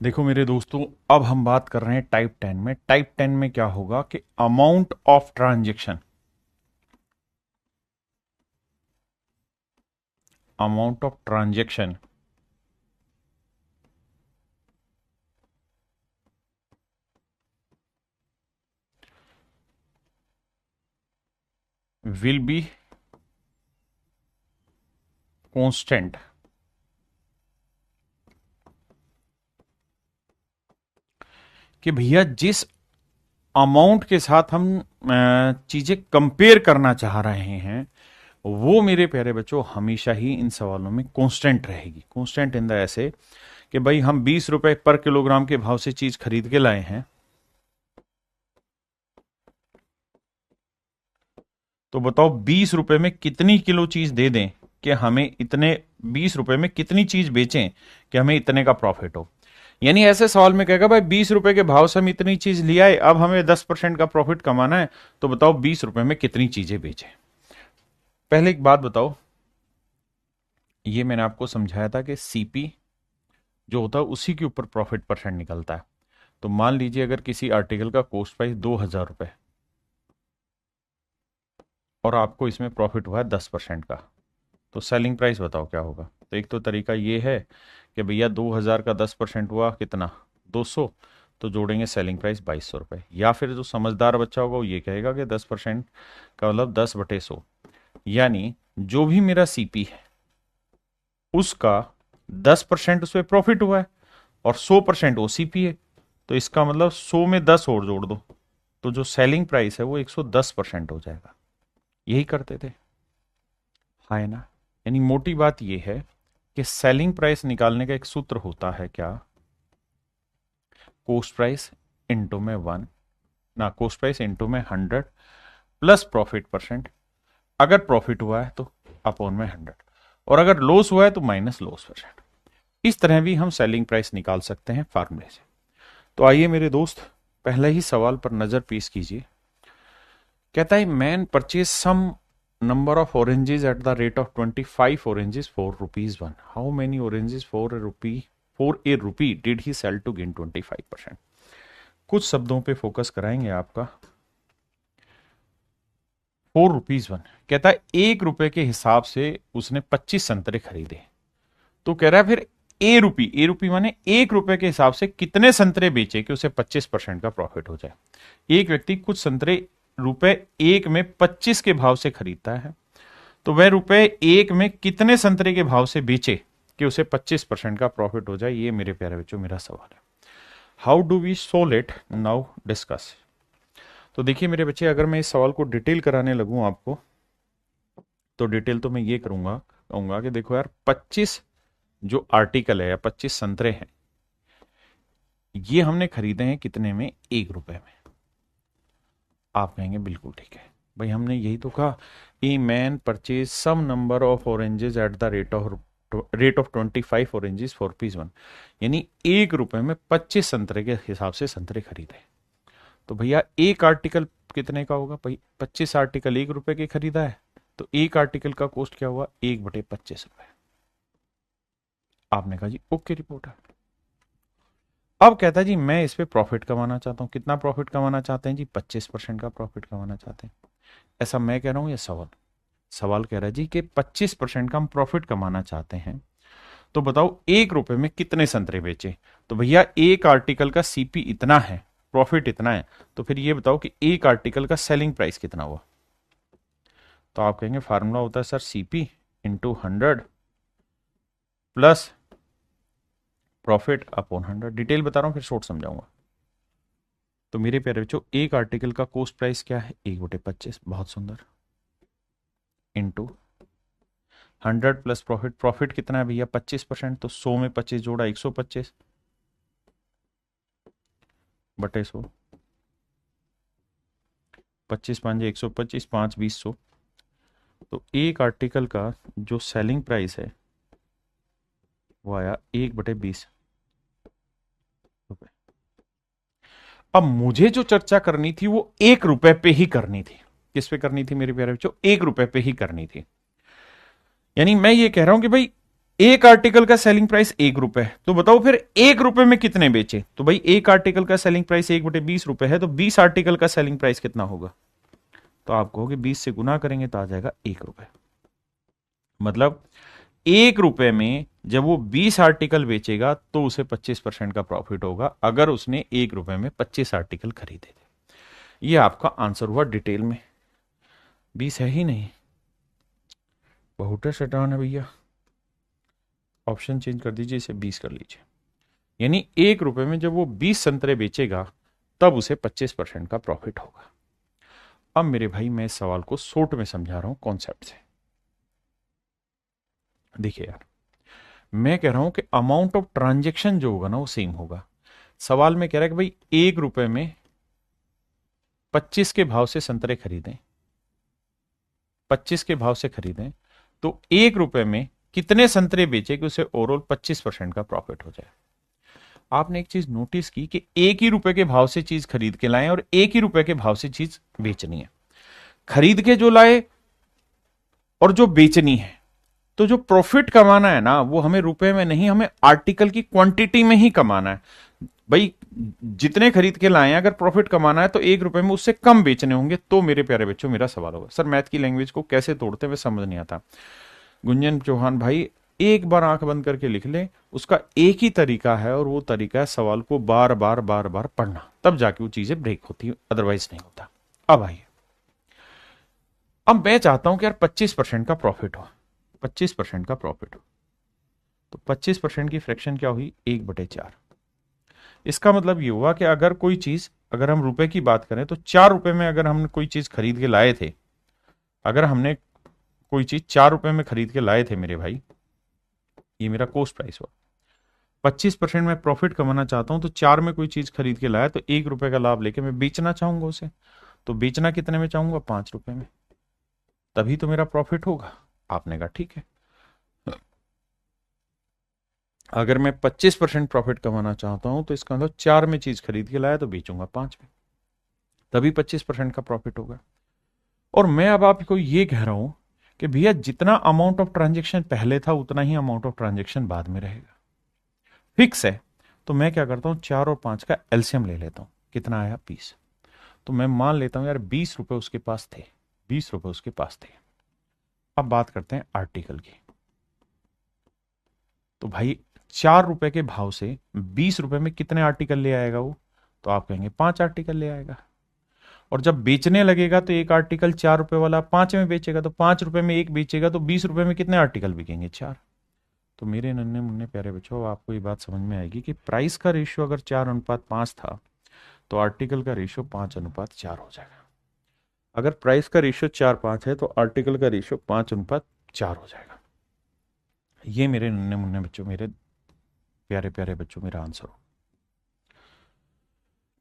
देखो मेरे दोस्तों, अब हम बात कर रहे हैं टाइप 10 में। टाइप 10 में क्या होगा कि amount of transaction, amount of transaction will be constant. कि भैया जिस अमाउंट के साथ हम चीजें कंपेयर करना चाह रहे हैं, वो मेरे प्यारे बच्चों हमेशा ही इन सवालों में कांस्टेंट रहेगी। कांस्टेंट इन द ऐसे कि भाई हम 20 रुपए पर किलोग्राम के भाव से चीज खरीद के लाए हैं, तो बताओ 20 रुपए में कितनी किलो चीज दे दें कि हमें इतने, 20 रुपए में कितनी चीज बेचें कि हमें इतने का प्रॉफिट हो। यानी ऐसे सवाल में कहेगा भाई 20 रुपए के भाव से हम इतनी चीज ले आए, अब हमें 10% का प्रॉफिट कमाना है, तो बताओ 20 रुपए में कितनी चीजें बेचें। पहले एक बात बताओ, ये मैंने आपको समझाया था कि सीपी जो होता है उसी के ऊपर प्रॉफिट परसेंट निकलता है। तो मान लीजिए अगर किसी आर्टिकल का कॉस्ट प्राइस 2000 रुपए और आपको इसमें प्रॉफिट हुआ है 10% का, तो सेलिंग प्राइस बताओ क्या होगा। तो एक तो तरीका ये है कि भैया 2000 का 10% हुआ कितना, 200, तो जोड़ेंगे सेलिंग प्राइस 2200 रुपये। या फिर जो समझदार बच्चा होगा वो ये कहेगा कि 10% का मतलब 10/100, यानी जो भी मेरा सीपी है उसका 10% उस पर प्रॉफिट हुआ है और 100% ओसीपी है, तो इसका मतलब 100 में 10 और जोड़ दो, तो जो सेलिंग प्राइस है वो 110% हो जाएगा। यही करते थे, है ना। यानी मोटी बात यह है कि सेलिंग प्राइस निकालने का एक सूत्र होता है क्या, कोस्ट प्राइस इंटू में 1, ना कोस्ट प्राइस इंटू में 100 प्लस प्रॉफिट परसेंट। अगर प्रॉफिट हुआ है तो अपॉन में 100, और अगर लॉस हुआ है तो माइनस लॉस परसेंट। इस तरह भी हम सेलिंग प्राइस निकाल सकते हैं फार्मूले से। तो आइए मेरे दोस्त, पहले ही सवाल पर नजर पेश कीजिए। कहता है man purchase some number of oranges at the rate of 25 oranges for rupees 1. How many oranges for a rupee did he sell to gain 25%? कुछ शब्दों पे फोकस कराएंगे आपका। 4 रुपीज 1 कहता है 1 रुपए के हिसाब से उसने 25 संतरे खरीदे। तो कह रहा है फिर ए रुपी माने 1 रुपए के हिसाब से कितने संतरे बेचे कि उसे 25% का प्रॉफिट हो जाए। एक व्यक्ति कुछ संतरे रुपए 1 में 25 के भाव से खरीदता है, तो वह रुपए 1 में कितने संतरे के भाव से बेचे कि उसे 25% का प्रॉफिट हो जाए। ये मेरे प्यारे बच्चों मेरा सवाल है। How do we solve it, now discuss. तो देखिए मेरे बच्चे, अगर मैं इस सवाल को डिटेल कराने लगूं आपको, तो डिटेल तो मैं ये कहूंगा कि देखो यार 25 जो आर्टिकल है या 25 संतरे हैं, ये हमने खरीदे हैं कितने में, 1 रुपए में। आप कहेंगे बिल्कुल ठीक है भाई, हमने यही तो कहा, a man purchase some number of oranges at the rate of 25 oranges for rupees 1। यानी 1 रुपए में 25 संतरे के हिसाब से संतरे खरीदे। तो भैया एक आर्टिकल कितने का होगा भाई, 25 आर्टिकल 1 रुपए के खरीदा है, तो एक आर्टिकल का कॉस्ट क्या हुआ, 1/25 रुपए। आपने कहा जी ओके रिपोर्ट है। अब कहता है जी मैं इस पे प्रॉफिट कमाना चाहता हूं। कितना प्रॉफिट कमाना चाहते हैं जी, 25% का प्रॉफिट कमाना चाहते हैं। ऐसा मैं कह रहा हूं या सवाल, सवाल कह रहा है जी कि 25% का हम प्रॉफिट कमाना चाहते हैं, तो बताओ 1 रुपए में कितने संतरे बेचे। तो भैया एक आर्टिकल का सीपी इतना है, प्रॉफिट इतना है, तो फिर ये बताओ कि एक आर्टिकल का सेलिंग प्राइस कितना हुआ। तो आप कहेंगे फार्मूला होता है sir CP into 100 plus profit upon 100। Detail बता रहा हूं फिर शॉर्ट समझाऊंगा। तो मेरे प्यारे बच्चों, एक आर्टिकल का कॉस्ट प्राइस क्या है, 1/25, बहुत सुंदर, इंटू 100 प्लस प्रॉफिट। प्रॉफिट कितना है भैया, 25%, तो 100 में 25 जोड़ा 125 बटे 100, 25 5 125, 5 20 100। तो एक आर्टिकल का जो सेलिंग प्राइस है वो आया 1/20 रुपए। अब मुझे जो चर्चा करनी थी वो 1 रुपए पे ही करनी थी। किस पे करनी थी मेरे प्यारे बच्चों, 1 रुपए पे ही करनी थी। यानी मैं ये कह रहा हूं कि भाई एक आर्टिकल का सेलिंग प्राइस 1 रुपए, तो बताओ फिर 1 रुपए में कितने बेचे? तो भाई एक आर्टिकल का सेलिंग प्राइस 1/20 रुपए है, तो 20 आर्टिकल का सेलिंग प्राइस कितना होगा? तो आप कहोगे 20 से गुना करेंगे तो आ जाएगा 1 रुपए। मतलब 1 रुपए में जब वो 20 आर्टिकल बेचेगा तो उसे 25% का प्रॉफिट होगा, अगर उसने 1 रुपए में 25 आर्टिकल खरीदे थे। ये आपका आंसर हुआ डिटेल में। 20 है ही नहीं, बहुत शैतान है भैया। ऑप्शन चेंज कर दीजिए, इसे 20 कर लीजिए। यानी 1 रुपए में जब वो 20 संतरे बेचेगा तब उसे 25% का प्रॉफिट होगा। अब मेरे भाई मैं इस सवाल को शॉर्ट में समझा रहा हूं कॉन्सेप्ट से। देखिए यार, मैं कह रहा हूं कि अमाउंट ऑफ ट्रांजेक्शन जो होगा ना वो सेम होगा। सवाल में कह रहा है कि भाई 1 रुपए में 25 के भाव से संतरे खरीदें, 25 के भाव से खरीदें, तो 1 रुपए में कितने संतरे बेचे कि उसे ओवरऑल 25% का प्रॉफिट हो जाए। आपने एक चीज नोटिस की कि 1 ही रुपए के भाव से चीज खरीद के लाए और 1 ही रुपए के भाव से चीज बेचनी है। खरीद के जो लाए और जो बेचनी है, तो जो प्रॉफिट कमाना है ना वो हमें रुपए में नहीं, हमें आर्टिकल की क्वांटिटी में ही कमाना है। भाई जितने खरीद के लाए हैं अगर प्रॉफिट कमाना है तो 1 रुपए में उससे कम बेचने होंगे। तो मेरे प्यारे बच्चों मेरा सवाल होगा, सर मैथ की लैंग्वेज को कैसे तोड़ते हुए समझ नहीं आता। गुंजन चौहान भाई एक बार आंख बंद करके लिख ले, उसका एक ही तरीका है और वो तरीका है सवाल को बार बार बार बार पढ़ना, तब जाके वो चीजें ब्रेक होती है, अदरवाइज नहीं होता। अब आइए, अब मैं चाहता हूं कि यार 25% का प्रॉफिट हो, 25% का प्रॉफिट हो, तो 25% की फ्रैक्शन क्या हुई? 1/4। इसका मतलब ये हुआ कि अगर कोई चीज, अगर हम रुपए की बात करें तो 4 रुपए में अगर हमने कोई चीज खरीद के लाए थे, अगर हमने कोई चीज 4 रुपए में खरीद के लाए थे मेरे भाई, ये मेरा कॉस्ट प्राइस हुआ। 25% में प्रॉफिट कमाना चाहता हूं तो 4 में कोई चीज खरीद के लाया तो 1 रुपए का लाभ लेके मैं बेचना चाहूंगा उसे, तो बेचना कितने में चाहूंगा? 5 रुपए में, तभी तो मेरा प्रॉफिट होगा। आपने कहा ठीक है, अगर मैं 25% प्रॉफिट कमाना चाहता हूं तो इसका मतलब 4 में चीज खरीद के लाया तो बेचूंगा 5 में, तभी 25% का प्रॉफिट होगा। और मैं अब आपको ये कह रहा हूं कि भैया जितना अमाउंट ऑफ ट्रांजेक्शन पहले था उतना ही अमाउंट ऑफ ट्रांजेक्शन बाद में रहेगा, फिक्स है। तो मैं क्या करता हूं, 4 और 5 का एलसीएम ले लेता हूं, कितना आया? 20। तो मैं मान लेता हूं यार 20 रुपए उसके पास थे, 20 रुपए उसके पास थे। अब बात करते हैं आर्टिकल की। तो भाई 4 रुपए के भाव से 20 रुपए में कितने आर्टिकल ले आएगा वो? तो आप कहेंगे 5 आर्टिकल ले आएगा। और जब बेचने लगेगा तो एक आर्टिकल 4 रुपए वाला 5 में बेचेगा, तो 5 रुपए में एक बेचेगा, तो 20 रुपए में कितने आर्टिकल बिकेंगे? 4। तो मेरे नन्हे मुन्ने प्यारे बच्चों, आपको ये बात समझ में आएगी कि प्राइस का रेशियो अगर 4:5 था तो आर्टिकल का रेशियो 5:4 हो जाएगा। अगर प्राइस का रेशियो 4:5 है तो आर्टिकल का रेशियो 5:4 हो जाएगा। ये मेरे नन्हे मुन्ने बच्चों, मेरे प्यारे प्यारे बच्चों, मेरा आंसर हो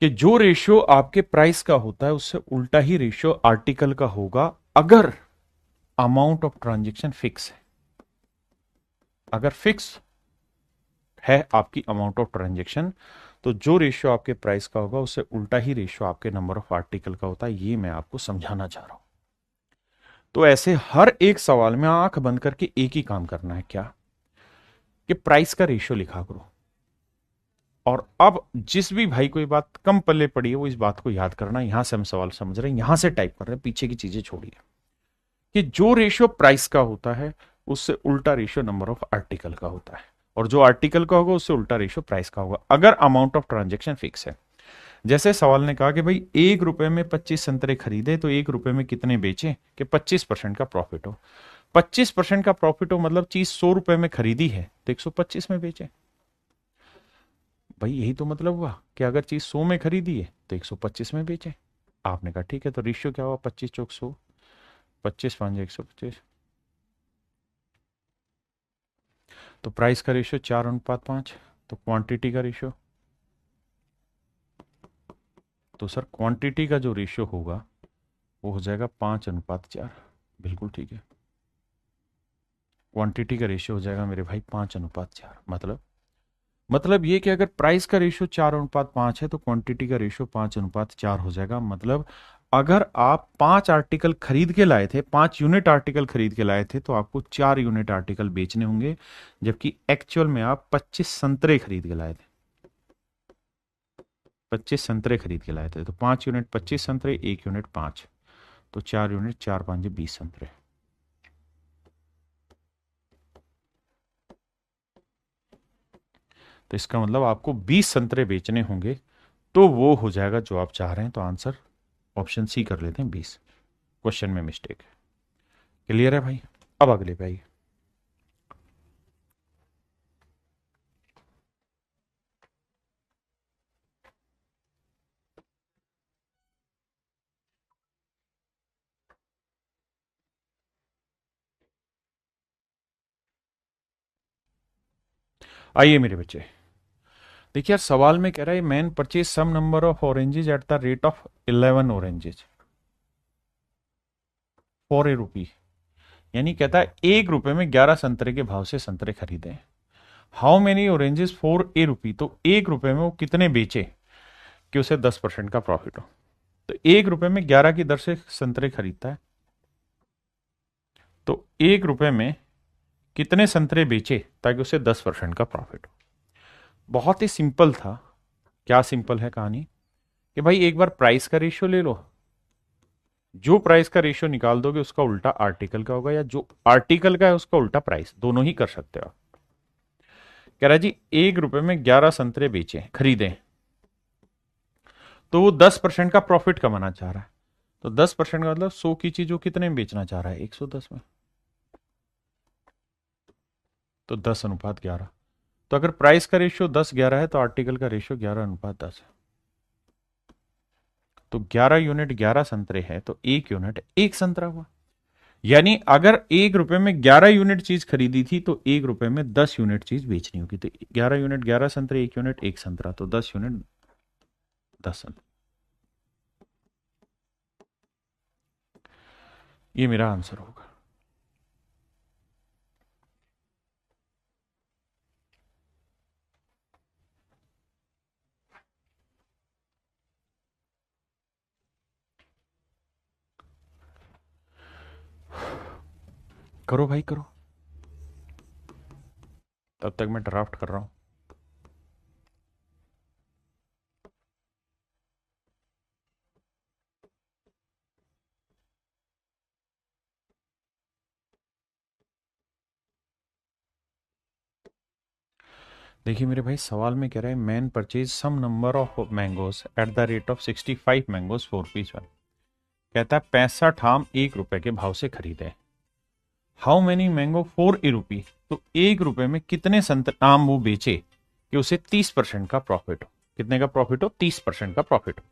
कि जो रेशियो आपके प्राइस का होता है उससे उल्टा ही रेशियो आर्टिकल का होगा, अगर अमाउंट ऑफ ट्रांजेक्शन फिक्स है। अगर फिक्स है आपकी अमाउंट ऑफ ट्रांजेक्शन, तो जो रेशियो आपके प्राइस का होगा उससे उल्टा ही रेशियो आपके नंबर ऑफ आर्टिकल का होता है। ये मैं आपको समझाना चाह रहा हूं। तो ऐसे हर एक सवाल में आंख बंद करके एक ही काम करना है, क्या? कि प्राइस का रेशियो लिखा करो। और अब जिस भी भाई को ये बात कम पल्ले पड़ी है वो इस बात को याद करना, यहां से हम सवाल समझ रहे हैं, यहां से टाइप कर रहे हैं, पीछे की चीजें छोड़िए। कि जो रेशियो प्राइस का होता है उससे उल्टा रेशियो नंबर ऑफ आर्टिकल का होता है, और जो आर्टिकल का होगा उससे उल्टा रेशियो प्राइस का होगा, अगर अमाउंट ऑफ ट्रांजेक्शन फिक्स है। जैसे सवाल ने कहा कि भाई 1 रुपए में 25 संतरे खरीदे तो 1 रुपए में कितने बेचे कि 25% का प्रॉफिट हो। 25% का प्रॉफिट हो मतलब चीज 100 रुपए में खरीदी है तो 125 में बेचे। भाई यही तो मतलब हुआ कि अगर चीज 100 में खरीदी है तो 125 में बेचे। आपने कहा ठीक है, तो रेशियो क्या हुआ? 25 चौक 100, 25 5 125। तो प्राइस का रेशियो 4:5, तो क्वांटिटी का रेशियो, तो सर क्वांटिटी का जो रेशियो होगा वो हो जाएगा 5:4। बिल्कुल ठीक है, क्वांटिटी का रेशियो हो जाएगा मेरे भाई 5:4। मतलब ये कि अगर प्राइस का रेशियो 4:5 है तो क्वांटिटी का रेशियो 5:4 हो जाएगा। मतलब अगर आप 5 आर्टिकल खरीद के लाए थे, 5 यूनिट आर्टिकल खरीद के लाए थे, तो आपको 4 यूनिट आर्टिकल बेचने होंगे, जबकि एक्चुअल में आप 25 संतरे खरीद के लाए थे। 25 संतरे खरीद के लाए थे, तो 5 यूनिट 25 संतरे, 1 यूनिट 5, तो 4 यूनिट, 4 5 20 संतरे। तो इसका मतलब आपको 20 संतरे बेचने होंगे, तो वो हो जाएगा जो आप चाह रहे हैं। तो आंसर ऑप्शन सी कर लेते हैं, 20। क्वेश्चन में मिस्टेक है। क्लियर है भाई? अब अगले पे आइए। आइए मेरे बच्चे, देखिए यार, सवाल में कह रहा है man purchase some number of oranges at the rate of 11 oranges for a rupee. यानी कहता है 1 रुपए में 11 संतरे के भाव से संतरे खरीदे। How many oranges for a rupee, तो 1 रुपए में वो कितने बेचे कि उसे 10% का प्रॉफिट हो। तो 1 रुपए में 11 की दर से संतरे खरीदता है, तो 1 रुपए में कितने संतरे बेचे ताकि उसे 10% का प्रॉफिट हो। बहुत ही सिंपल था। क्या सिंपल है कहानी, कि भाई एक बार प्राइस का रेशियो ले लो, जो प्राइस का रेशियो निकाल दोगे उसका उल्टा आर्टिकल का होगा, या जो आर्टिकल का है उसका उल्टा प्राइस, दोनों ही कर सकते हो आप। कह रहा है जी 1 रुपए में 11 संतरे बेचे खरीदे, तो वो 10% का प्रॉफिट कमाना चाह रहा है। तो 10% का मतलब 100 की चीज वो कितने में बेचना चाह रहा है, 110 में। तो 10:11। तो अगर प्राइस का रेशियो 10:11 है, तो आर्टिकल का रेशियो 11:10 है। तो 11 यूनिट 11 संतरे हैं, तो 1 यूनिट 1 संतरा हुआ। यानी अगर 1 रुपए में 11 यूनिट चीज खरीदी थी, तो 1 रुपए में 10 यूनिट चीज बेचनी होगी। तो 11 यूनिट 11 संतरे, 1 यूनिट 1 संतरा, तो 10 यूनिट 10 संतरा। ये मेरा आंसर होगा। करो भाई करो, तब तक मैं ड्राफ्ट कर रहा हूं। देखिए मेरे भाई, सवाल में कह रहा है man purchase some number of mangoes at the rate of 65 mangoes for piece one. कहता है 65 आम 1 रुपए के भाव से खरीदे। How many mango for a rupee, तो 1 रुपए में कितने संत आम वो बेचे कि उसे 30% का प्रॉफिट हो। कितने का प्रॉफिट हो, 30% का प्रॉफिट हो।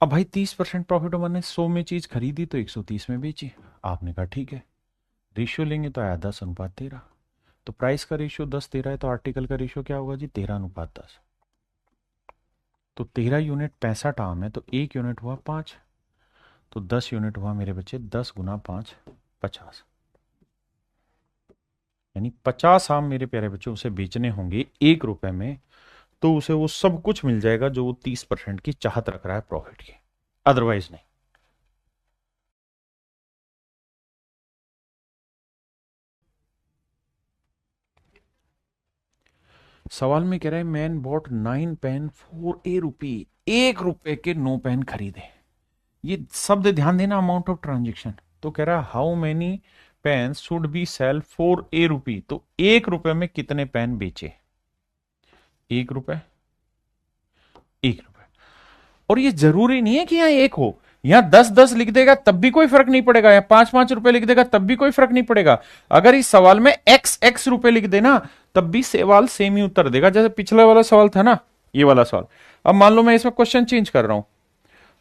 अब भाई 30% प्रॉफिट हो, मैंने 100 में चीज खरीदी तो 130 में बेची। आपने कहा ठीक है, रेशियो लेंगे तो आया 10:13। तो प्राइस का रेशियो 10:13 है, तो आर्टिकल का रेशियो क्या होगा जी, 13:10। तो 13 यूनिट 65 आम है, तो 1 यूनिट हुआ 5, तो 10 यूनिट हुआ मेरे बच्चे 10 × 5 50। यानी 50 आम मेरे प्यारे बच्चों उसे बेचने होंगे 1 रुपए में, तो उसे वो सब कुछ मिल जाएगा जो वो 30% की चाहत रख रहा है प्रॉफिट की, अदरवाइज नहीं। सवाल में कह रहा है man bought 9 pen for a rupee. 1 रुपए के 9 पेन खरीदे। ये शब्द ध्यान देना, अमाउंट ऑफ ट्रांजेक्शन। तो कह रहा है how many pen should be sell for a rupee, तो 1 रुपए में कितने पेन बेचे। 1 रुपए, 1 रुपए। और ये जरूरी नहीं है कि यहां एक हो, यहां 10-10 लिख देगा तब भी कोई फर्क नहीं पड़ेगा, या 5-5 रुपए लिख देगा तब भी कोई फर्क नहीं पड़ेगा। अगर इस सवाल में x रुपए लिख देना, तब भी सवाल सेम ही उत्तर देगा, जैसे पिछले वाला सवाल था ना, ये वाला सवाल। अब मान लो मैं इसमें क्वेश्चन चेंज कर रहा हूं,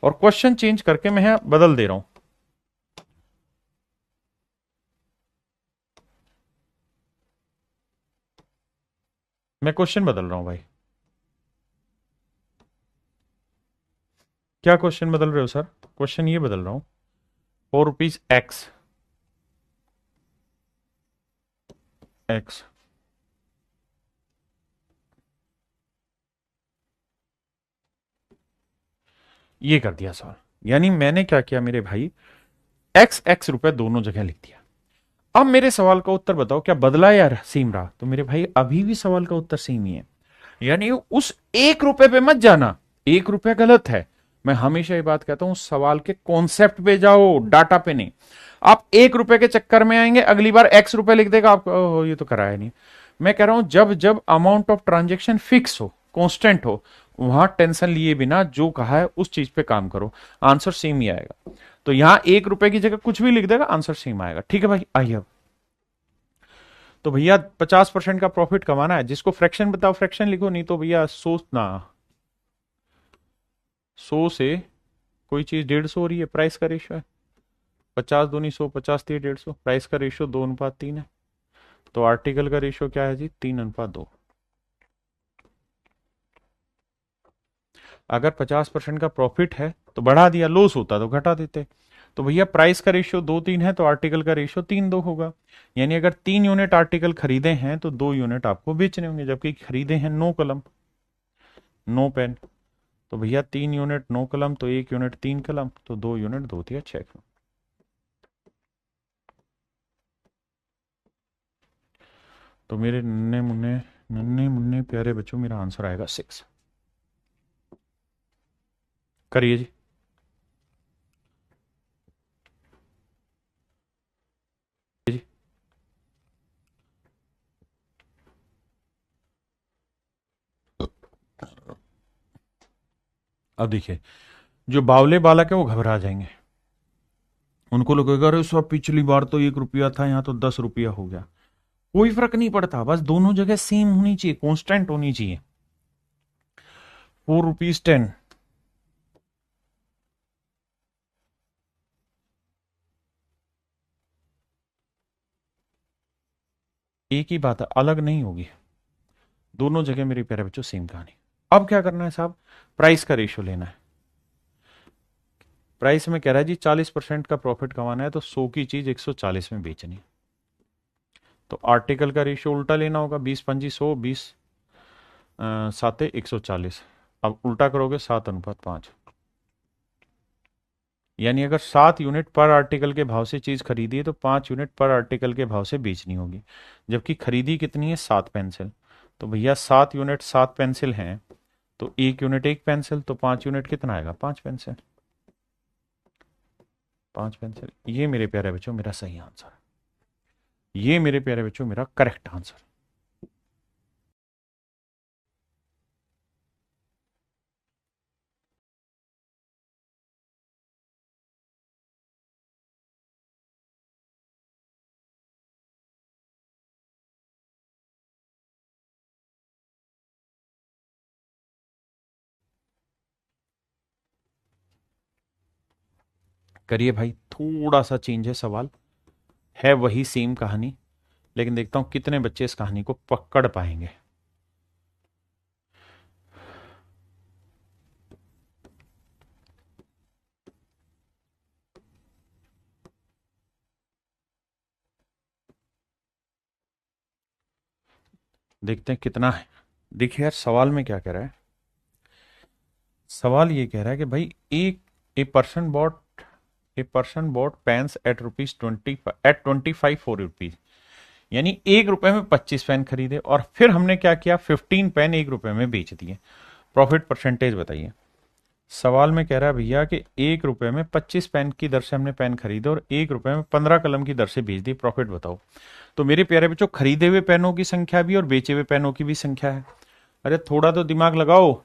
और क्वेश्चन चेंज करके मैं यहां बदल दे रहा हूं। मैं क्वेश्चन बदल रहा हूं भाई। क्या क्वेश्चन बदल रहे हो सर? क्वेश्चन ये बदल रहा हूं, 4 रुपीज एक्स, एक्स ये कर दिया सवाल। यानी मैंने क्या किया मेरे भाई, एक्स एक्स रुपए दोनों जगह लिख दिया। अब मेरे सवाल का उत्तर बताओ क्या बदला या सेम रहा? तो मेरे भाई अभी भी सवाल का उत्तर सेम ही है। यानी उस 1 रुपए पे मत जाना, 1 रुपया गलत है। मैं हमेशा ये बात कहता हूं, सवाल के कॉन्सेप्ट पे जाओ, डाटा पे नहीं। आप 1 रुपए के चक्कर में आएंगे, अगली बार एक्स रुपए लिख देगा आपको, ओहो ये तो कराया नहीं। मैं कह रहा हूं जब जब अमाउंट ऑफ ट्रांजेक्शन फिक्स हो, कांस्टेंट हो, वहां टेंशन लिए बिना जो कहा है उस चीज पे काम करो, आंसर सेम ही आएगा। तो यहां 1 रुपए की जगह कुछ भी लिख देगा, आंसर सेम आएगा। ठीक है भाई, आइए अब। तो भैया 50% का प्रॉफिट कमाना है, जिसको फ्रैक्शन बताओ फ्रैक्शन लिखो, नहीं तो भैया सोचना। 100 से कोई चीज 150 हो रही है, प्राइस का रेशियो है 50 दूनी 100, 50 3 150, प्राइस का रेशियो 2:3 है। तो आर्टिकल का रेशियो क्या है जी, 3:2। अगर 50% का प्रॉफिट है तो बढ़ा दिया, लॉस होता तो घटा देते। तो भैया प्राइस का रेशियो 2:3 है, तो आर्टिकल का रेशियो 3:2 होगा। यानी अगर 3 यूनिट आर्टिकल खरीदे हैं तो 2 यूनिट आपको बेचने होंगे, जबकि खरीदे हैं 9 कलम, 9 पेन। तो भैया 3 यूनिट 9 कलम, तो 1 यूनिट 3 कलम, तो 2 यूनिट 2 3 6 कलम। तो मेरे नन्हे मुन्ने प्यारे बच्चों, मेरा आंसर आएगा 6। करिए जी। जी अब देखिए, जो बावले बालक है वो घबरा जाएंगे, उनको लगेगा अरे सब पिछली बार तो 1 रुपया था, यहाँ तो 10 रुपया हो गया। कोई फर्क नहीं पड़ता, बस दोनों जगह सेम होनी चाहिए, कांस्टेंट होनी चाहिए। 4 रुपीज 10। एक ही बात है, अलग नहीं होगी, दोनों जगह मेरे प्यारे बच्चों सेम कहानी। अब क्या करना है साहब, प्राइस का रेशियो लेना है। प्राइस में कह रहा है जी 40% का प्रॉफिट कमाना है, तो 100 की चीज 140 में बेचनी है। तो आर्टिकल का रेशियो उल्टा लेना होगा, 20 पंजी 100, 20 साते 140। अब उल्टा करोगे 7:5। यानी अगर 7 यूनिट पर आर्टिकल के भाव से चीज खरीदी है तो 5 यूनिट पर आर्टिकल के भाव से बेचनी होगी, जबकि खरीदी कितनी है 7 पेंसिल। तो भैया 7 यूनिट 7 पेंसिल हैं, तो 1 यूनिट 1 पेंसिल, तो 5 यूनिट कितना आएगा, 5 पेंसिल। 5 पेंसिल, ये मेरे प्यारे बच्चों मेरा सही आंसर है, ये मेरे प्यारे बच्चों मेरा करेक्ट आंसर। करिए भाई, थोड़ा सा चेंज है सवाल, है वही सेम कहानी, लेकिन देखता हूं कितने बच्चे इस कहानी को पकड़ पाएंगे। देखते हैं कितना है। देखिए यार, सवाल में क्या कह रहा है, सवाल ये कह रहा है कि भाई एक a person bought pens at ₹20 at 25 4 rupees. यानी 1 रुपए में 25 पेन खरीदे, और फिर हमने क्या किया, 15 पेन 1 रुपए में बेच दिए। प्रॉफिट परसेंटेज बताइए। सवाल में कह रहा है भैया कि 1 रुपए में 25 पेन की दर से हमने पेन खरीदे और 1 रुपए में 15 कलम की दर से बेच दी, प्रॉफिट बताओ। तो मेरे प्यारे बच्चों, खरीदे हुए पेनों की संख्या भी और बेचे हुए पेनों की भी संख्या है। अरे थोड़ा तो दिमाग लगाओ।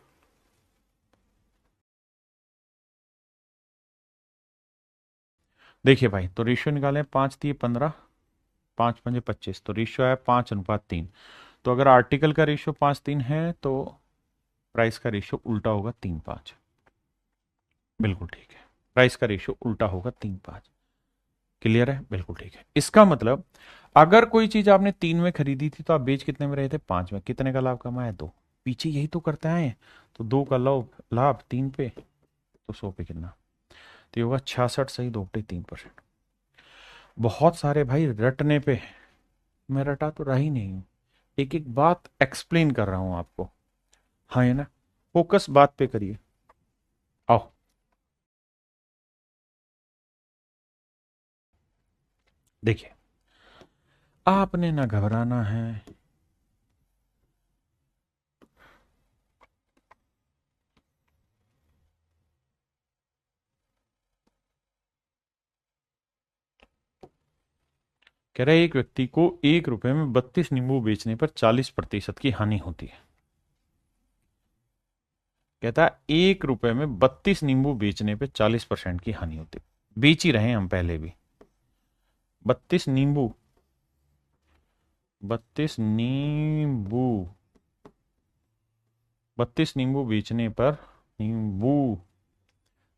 देखिए भाई, तो रेशियो निकालें, 5×3 = 15, 5×5 = 25, तो रेशियो है 5:3। तो अगर आर्टिकल का रेशियो 5:3 है तो प्राइस का रेशियो उल्टा होगा 3:5। बिल्कुल ठीक है, प्राइस का रेशियो उल्टा होगा 3:5। क्लियर है, बिल्कुल ठीक है। इसका मतलब अगर कोई चीज आपने 3 में खरीदी थी तो आप बेच कितने में रहे थे, 5 में, कितने का लाभ कमाया, 2। पीछे यही तो करते आए हैं। तो 2 का लाभ लाभ 3 पे, तो 100 पे कितना, तो ये होगा 66 सही 2/3%। बहुत सारे भाई रटने पे, मैं रटा तो रहा ही नहीं हूं, एक एक बात एक्सप्लेन कर रहा हूं आपको। हाँ है ना, फोकस बात पे करिए। आओ, देखिए, आपने ना घबराना है। कह रहे एक व्यक्ति को 1 रुपए में 32 नींबू बेचने पर 40% की हानि होती है। कहता है 1 रुपए में 32 नींबू बेचने पे 40% की हानि होती है। बेच ही रहे हैं हम पहले भी। 32 नींबू, 32 नींबू, 32 नींबू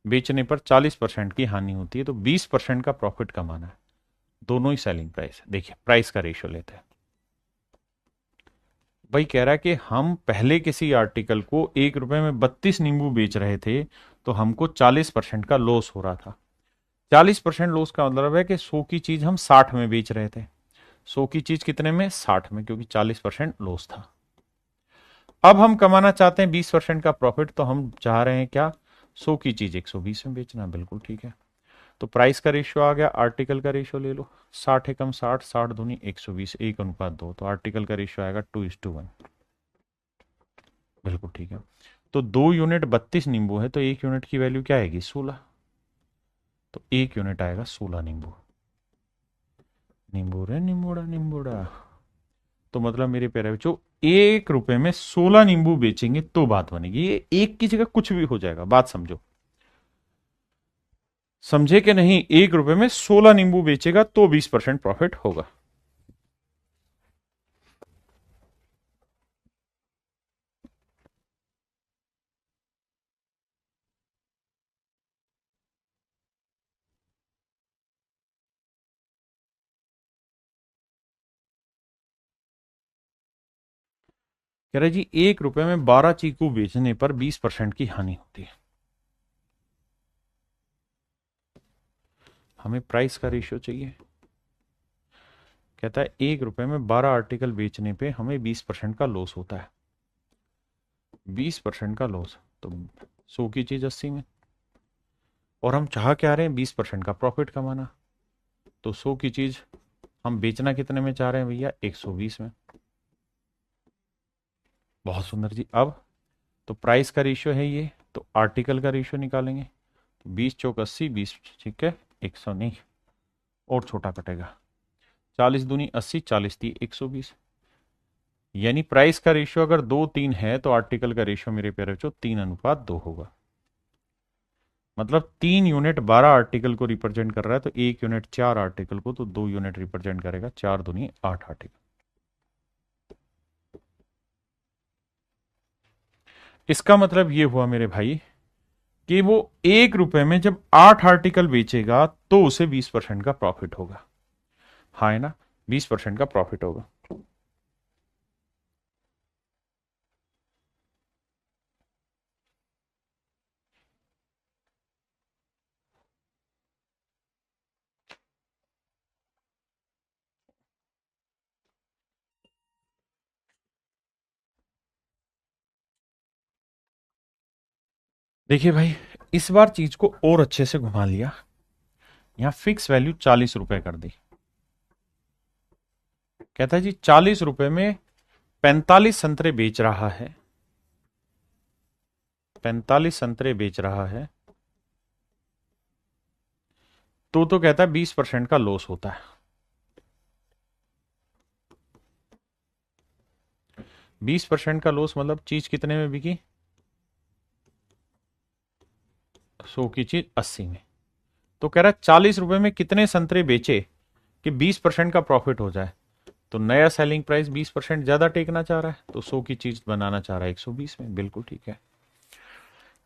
बेचने पर 40% की हानि होती है, तो 20% का प्रॉफिट कमाना है। दोनों ही सेलिंग प्राइस है। देखिए प्राइस का रेशियो लेते हैं। भाई कह रहा है कि हम पहले किसी आर्टिकल को 1 रुपए में 32 नींबू बेच रहे थे, तो हमको 40% का लॉस हो रहा था। 40% लॉस का मतलब है कि 100 की चीज हम 60 में बेच रहे थे। 100 की चीज कितने में? 60 में, क्योंकि 40% लॉस था। अब हम कमाना चाहते हैं 20% का प्रॉफिट, तो हम चाह रहे हैं क्या? 100 की चीज 120 में बेचना। बिल्कुल ठीक है। तो प्राइस का रेशियो आ गया, आर्टिकल का रेशियो ले लो। 60 एकम 60, 60 दूनी 120, 1:2। तो आर्टिकल का रेशियो आएगा 2:1। बिल्कुल ठीक है। तो 2 यूनिट 32 नींबू है, तो 1 यूनिट की वैल्यू क्या आएगी? 16। तो 1 यूनिट आएगा 16 नींबू। नींबू रे नींबूड़ा नींबूड़ा। तो मतलब मेरे प्यारे बच्चों, 1 रुपए में 16 नींबू बेचेंगे तो बात बनेगी। ये एक की जगह कुछ भी हो जाएगा, बात समझो। समझे कि नहीं? 1 रुपए में 16 नींबू बेचेगा तो 20% प्रॉफिट होगा। कह रहे जी 1 रुपए में 12 चीकू बेचने पर 20% की हानि होती है। हमें प्राइस का रेशियो चाहिए। कहता है 1 रुपए में 12 आर्टिकल बेचने पे हमें 20% का लॉस होता है। 20% का लॉस, तो 100 की चीज 80 में, और हम चाह क्या रहे हैं? 20% का प्रॉफिट कमाना। तो 100 की चीज हम बेचना कितने में चाह रहे हैं भैया? 120 में। बहुत सुंदर जी। अब तो प्राइस का रेशियो है ये, तो आर्टिकल का रेशियो निकालेंगे। तो 20 चौक 80, 20 ठीक है 100 नहीं, और छोटा कटेगा। 40 दूनी 80, 40 थी 120। यानी प्राइस का रेशियो अगर 2:3 है, तो आर्टिकल का रेशियो मेरे प्यारे बच्चों 3:2 होगा। मतलब 3 यूनिट 12 आर्टिकल को रिप्रेजेंट कर रहा है, तो 1 यूनिट 4 आर्टिकल को, तो 2 यूनिट रिप्रेजेंट करेगा 4 दूनी 8 आर्टिकल। इसका मतलब ये हुआ मेरे भाई कि वो 1 रुपए में जब 8 आर्टिकल बेचेगा, तो उसे 20% का प्रॉफिट होगा। हाँ है ना? 20% का प्रॉफिट होगा। देखिए भाई, इस बार चीज को और अच्छे से घुमा लिया। यहां फिक्स वैल्यू 40 रुपए कर दी। कहता है जी 40 रुपए में 45 संतरे बेच रहा है, 45 संतरे बेच रहा है, तो कहता है 20% का लॉस होता है। 20% का लॉस मतलब चीज कितने में बिकी? 100 की चीज 80 में। तो कह रहा है 40 रुपए में कितने संतरे बेचे कि 20% का प्रॉफिट हो जाए। तो नया सेलिंग प्राइस 20% ज्यादा टेकना चाह रहा है, तो 100 की चीज बनाना चाह रहा है 120 में। बिल्कुल ठीक है।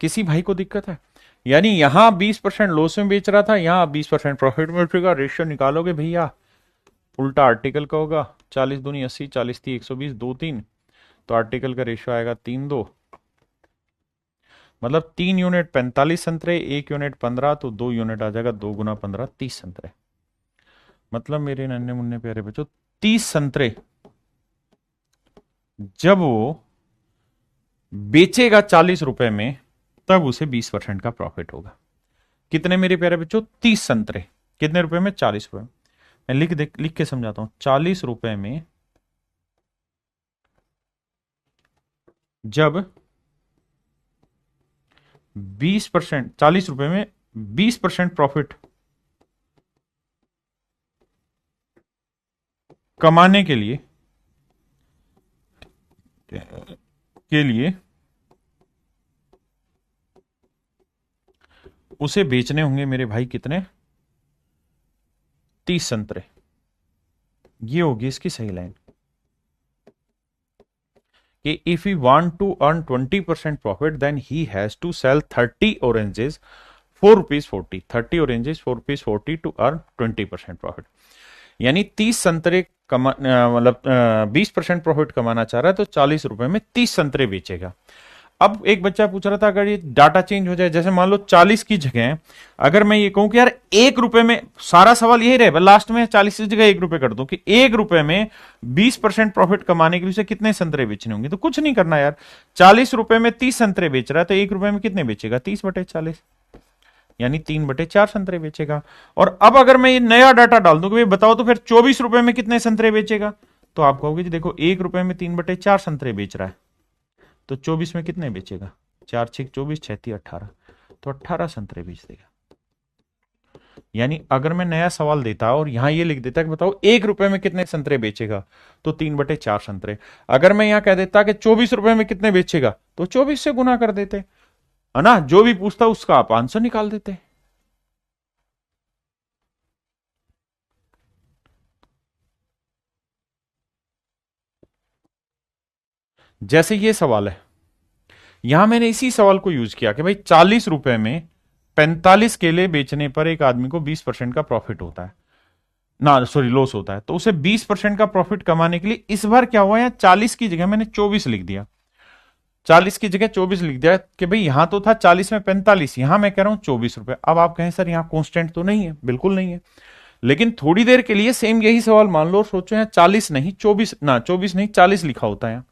किसी भाई को दिक्कत है? यानी यहां 20% लॉस में बेच रहा था, यहां 20% प्रॉफिट में बेचेगा। रेशियो निकालोगे भैया, उल्टा आर्टिकल का होगा। 40 दूनी 80, 40 थी 120, 2:3। तो आर्टिकल का रेशियो आएगा 3:2। मतलब 3 यूनिट 45 संतरे, 1 यूनिट 15, तो 2 यूनिट आ जाएगा 2 × 15 30 संतरे। मतलब मेरे नन्हे मुन्ने प्यारे बच्चों, 30 संतरे जब वो बेचेगा 40 रुपए में, तब उसे 20% का प्रॉफिट होगा। कितने मेरे प्यारे बच्चों? 30 संतरे कितने रुपए में? 40 रुपए में। मैं लिख के समझाता हूं। 40 रुपए में जब 20%, 40 रुपए में 20% प्रॉफिट कमाने के लिए उसे बेचने होंगे मेरे भाई कितने, 30 संतरे। ये होगी इसकी सही लाइन कि if he want to earn 20% profit then he has to sell 30 oranges ₹4.40, 30 oranges ₹4.40 to earn 20% profit. यानी 30 संतरे मतलब 20% प्रॉफिट कमाना चाह रहा है तो 40 रुपए में 30 संतरे बेचेगा। अब एक बच्चा पूछ रहा था अगर ये डाटा चेंज हो जाए, जैसे मान लो 40 की जगह अगर मैं ये कहूं कि यार 1 रुपए में, सारा सवाल यही रहे लास्ट में 40 की जगह 1 रुपए कर दूं कि 1 रुपए में 20% प्रॉफिट कमाने के लिए उसे कितने संतरे बेचने होंगे, तो कुछ नहीं करना यार, 40 रुपए में 30 संतरे बेच रहा है तो 1 रुपए में कितने बेचेगा, 30/40, यानी 3/4 संतरे बेचेगा। और अब अगर मैं ये नया डाटा डाल दूं कि भाई बताओ तो फिर 24 रुपए में कितने संतरे बेचेगा, तो आप कहोगे जी देखो 1 रुपए में 3/4 संतरे बेच रहा है तो 24 में कितने बेचेगा, 4×6 = 24, 6×3 = 18, तो 18 संतरे बेच देगा। यानी अगर मैं नया सवाल देता और यहां ये लिख देता कि बताओ 1 रुपए में कितने संतरे बेचेगा, तो 3/4 संतरे। अगर मैं यहां कह देता कि 24 रुपए में कितने बेचेगा, तो 24 से गुना कर देते, है ना, जो भी पूछता उसका आप आंसर निकाल देते। जैसे ये सवाल है, यहां मैंने इसी सवाल को यूज किया कि भाई 40 रुपए में 45 केले बेचने पर एक आदमी को 20% का प्रॉफिट होता है ना, सॉरी लॉस होता है, तो उसे 20% का प्रॉफिट कमाने के लिए इस बार क्या हुआ, यहाँ 40 की जगह मैंने 24 लिख दिया, 40 की जगह 24 लिख दिया कि भाई यहां तो था 40 में 45, यहां मैं कह रहा हूं 24 रुपए। अब आप कहें सर यहां कांस्टेंट तो नहीं है, बिल्कुल नहीं है, लेकिन थोड़ी देर के लिए सेम यही सवाल मान लो और सोचो यहाँ 40 नहीं 24, ना 24 नहीं 40 लिखा होता है,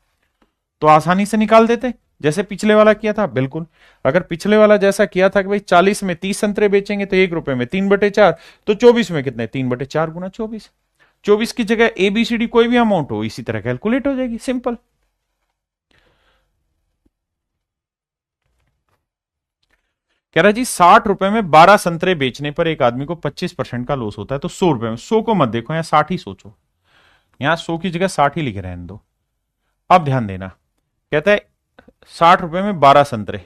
तो आसानी से निकाल देते जैसे पिछले वाला किया था। बिल्कुल, अगर पिछले वाला जैसा किया था कि भाई 40 में 30 संतरे बेचेंगे तो 1 रुपए में 3/4, तो 24 में कितने, 3/4 × 24, 24 की जगह ABCD कोई भी अमाउंट हो इसी तरह कैलकुलेट हो जाएगी, सिंपल। कह रहा जी 60 रुपए में 12 संतरे बेचने पर एक आदमी को 25% का लॉस होता है, तो 100 रुपए में, 100 को मत देखो यहां 60 ही सोचो, यहां 100 की जगह 60 ही लिखे रहने दो। अब ध्यान देना, कहता है 60 रुपए में 12 संतरे,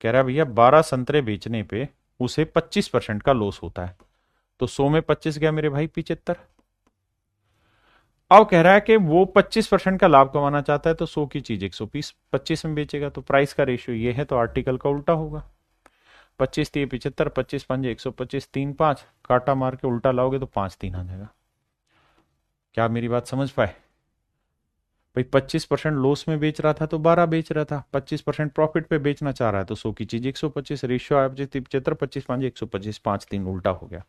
कह रहा है भैया 12 संतरे बेचने पे उसे 25% का लॉस होता है, तो 100 में 25 गया मेरे भाई 75। अब कह रहा है कि वो 25% का लाभ कमाना चाहता है तो 100 की चीज 120 25 में बेचेगा, तो प्राइस का रेशियो ये है, तो आर्टिकल का उल्टा होगा। 25×3 = 75, 25×5 = 125, 3×5 काटा मार के उल्टा लाओगे तो 5×3 आ जाएगा। क्या मेरी बात समझ पाए भाई, 25% लॉस में बेच रहा था तो 12 बेच रहा था, 25% प्रॉफिट पे बेचना चाह रहा है तो 100 की चीज 125, रेशियो आया 75, 25×5 = 125, 5×3 उल्टा हो गया।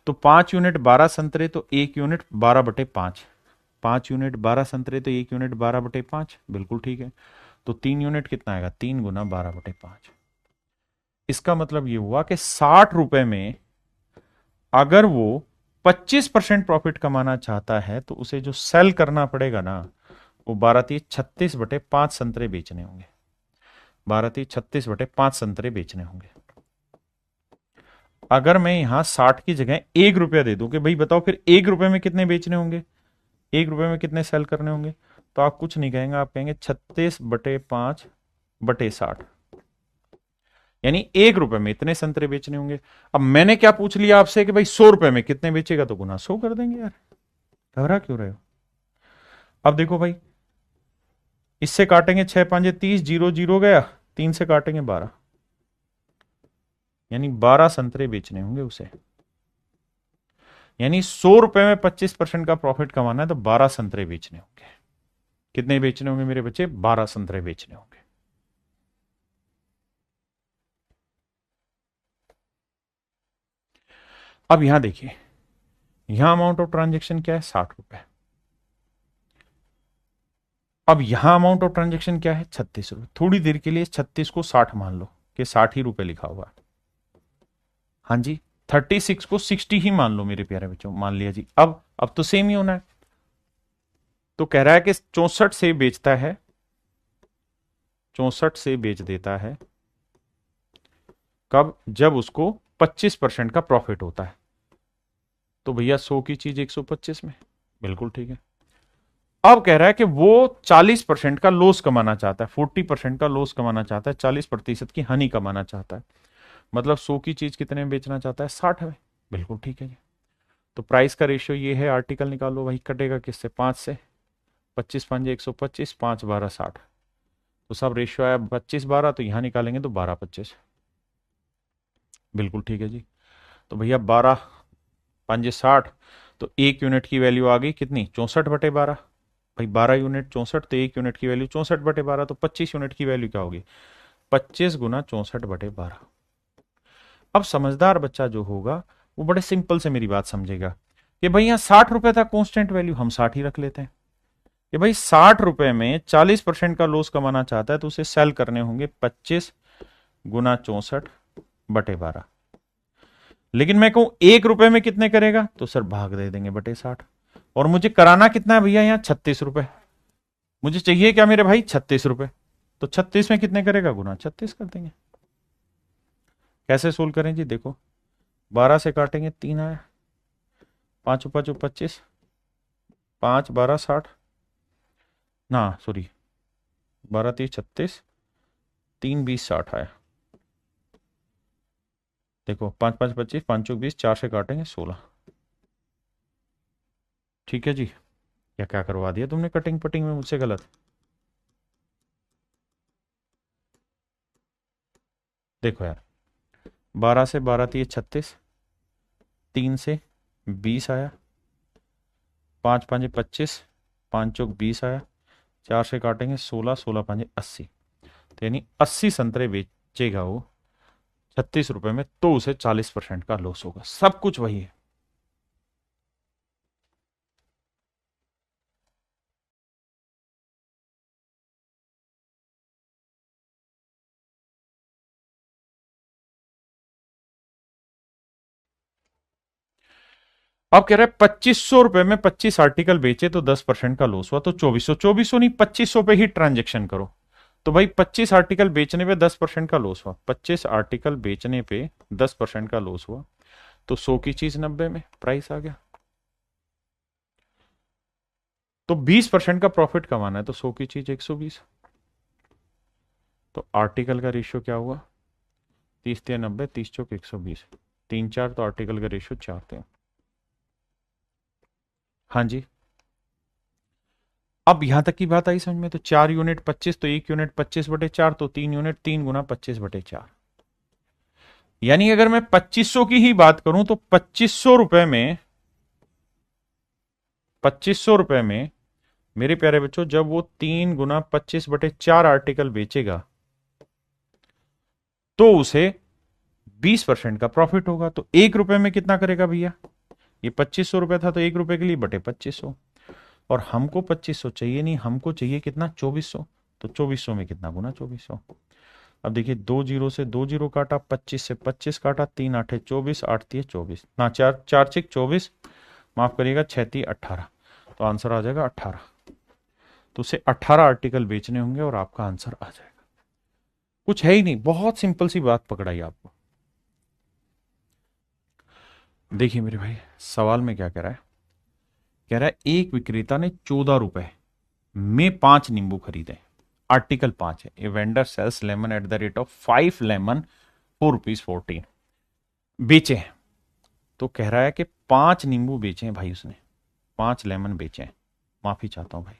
तो 5 यूनिट 12 संतरे तो 1 यूनिट 12/5, 5 यूनिट 12 संतरे तो 1 यूनिट 12/5, बिल्कुल ठीक है। तो 3 यूनिट कितना आएगा, 3 × 12/5। इसका मतलब ये हुआ कि 60 रुपए में अगर वो 25% प्रॉफिट कमाना चाहता है तो उसे जो सेल करना पड़ेगा ना, वो 12×3 = 36/5 संतरे बेचने होंगे, 12×3 = 36/5 संतरे बेचने होंगे। अगर मैं यहां 60 की जगह 1 रुपया दे दूं कि भाई बताओ फिर 1 रुपए में कितने बेचने होंगे, 1 रुपए में कितने सेल करने होंगे, तो आप कुछ नहीं कहेंगे, आप कहेंगे 36/5/60, यानी 1 रुपए में इतने संतरे बेचने होंगे। अब मैंने क्या पूछ लिया आपसे कि भाई 100 रुपए में कितने बेचेगा, तो गुना 100 कर देंगे यार, घबरा क्यों रहे हो। अब देखो भाई, इससे काटेंगे 6×5 = 30, 0 0 गया, 3 से काटेंगे 12, यानी 12 संतरे बेचने होंगे उसे। यानी 100 रुपए में 25% का प्रॉफिट कमाना है तो 12 संतरे बेचने होंगे। कितने बेचने होंगे मेरे बच्चे, 12 संतरे बेचने होंगे। अब यहां देखिए, यहां अमाउंट ऑफ ट्रांजेक्शन क्या है, 60 रुपए। अब यहां अमाउंट ऑफ ट्रांजेक्शन क्या है, 36 रुपए। थोड़ी देर के लिए 36 को 60 मान लो कि 60 ही रुपए लिखा हुआ है। हाँ जी, 36 को 60 ही मान लो मेरे प्यारे बच्चों, मान लिया जी। अब तो सेम ही होना है। तो कह रहा है कि 64 से बेचता है, 64 से बेच देता है कब? जब उसको 25% का प्रॉफिट होता है। तो भैया 100 की चीज 125 में, बिल्कुल ठीक है। अब कह रहा है कि वो 40% का लॉस कमाना चाहता है, 40% का लॉस कमाना चाहता है, 40% की हानि कमाना चाहता है। मतलब 100 की चीज कितने में बेचना चाहता है? 60 में, बिल्कुल ठीक है जी। तो प्राइस का रेशियो ये है, आर्टिकल निकालो भाई, कटेगा किससे? 5 से। 25 पंजे 125, 5 12 60। तो सब रेशियो आया 25 12, तो यहां निकालेंगे तो 12 25, बिल्कुल ठीक है जी। तो भैया 12 पंजे 60, तो 1 यूनिट की वैल्यू आ गई कितनी? 64/12। भाई 12 यूनिट 64, तो 1 यूनिट की वैल्यू 64/12, तो 25 यूनिट की वैल्यू क्या होगी? 25 गुना 64/12। अब समझदार बच्चा जो होगा वो बड़े सिंपल से मेरी बात समझेगा कि भाई यहाँ 60 रुपए था कांस्टेंट वैल्यू, हम 60 ही रख लेते हैं। कि भाई 60 रुपए में 40% का लॉस कमाना चाहता है, तो उसे सेल करने होंगे 25 गुना 64/12। लेकिन मैं कहूं 1 रुपए में कितने करेगा? तो सर भाग दे देंगे बटे 60। और मुझे कराना कितना है भैया? यहाँ 36 रुपए। मुझे चाहिए क्या मेरे भाई? 36 रुपए। तो 36 में कितने करेगा? गुना 36 कर देंगे। कैसे सोल्व करें जी? देखो 12 से काटेंगे 3 आया, 5 5 25, 5 12 60, ना सॉरी 12 30 36, 3 20 60 आया। देखो 5 5 25, 5 20, 4 से काटेंगे 16। ठीक है जी। या क्या करवा दिया तुमने कटिंग पटिंग में मुझसे गलत? देखो यार 12 से 12 30 36, 3 से 20 आया, 5 5 25, 5 चौक 20 आया, 4 से काटेंगे 16, 16 5 80। तो यानी 80 संतरे बेचेगा वो 36 रुपए में, तो उसे 40% का लॉस होगा। सब कुछ वही है। अब कह रहा है 2500 रुपए में 25 आर्टिकल बेचे तो 10% का लॉस हुआ, तो 2400, 2400 नहीं 2500 पे ही ट्रांजेक्शन करो। तो भाई 25 आर्टिकल बेचने पे 10% का लॉस हुआ, 25 आर्टिकल बेचने पे 10% का लॉस हुआ, तो 100 की चीज 90 में प्राइस आ गया। तो 20% का प्रॉफिट कमाना है, तो 100 की चीज 120। तो आर्टिकल का रेशियो क्या हुआ? 30 × 90, 30 चौक 120, 3 4, तो आर्टिकल का रेशियो 4 थे। हाँ जी। अब यहां तक की बात आई समझ में? तो 4 यूनिट 25, तो 1 यूनिट 25/4, तो 3 यूनिट 3 गुना 25/4। यानी अगर मैं 2500 की ही बात करूं तो 2500 रुपए में मेरे प्यारे बच्चों, जब वो 3 गुना 25/4 आर्टिकल बेचेगा तो उसे 20% का प्रॉफिट होगा। तो 1 रुपए में कितना करेगा भैया? ये 2500 रुपए था, तो 1 रुपए के लिए बटे 2500। और हमको 2500 चाहिए नहीं, हमको चाहिए कितना? 2400। तो 2400 में कितना? गुना 2400। अब देखिए 2 जीरो से 2 जीरो काटा, 25 से 25 काटा, 3 8 24, 8 3 24, ना 4 4 6 24, माफ करिएगा 6 3 18। तो आंसर आ जाएगा 18। तो उसे 18 आर्टिकल बेचने होंगे और आपका आंसर आ जाएगा। कुछ है ही नहीं, बहुत सिंपल सी बात पकड़ाई आपको। देखिए मेरे भाई सवाल में क्या कह रहा है? कह रहा है एक विक्रेता ने 14 रुपए में 5 नींबू खरीदे। आर्टिकल 5 है, a vendor sells lemon at the rate of 5 lemon ₹4.14 बेचे हैं। तो कह रहा है कि 5 नींबू बेचे हैं भाई उसने, 5 लेमन बेचे हैं, माफी चाहता हूं भाई,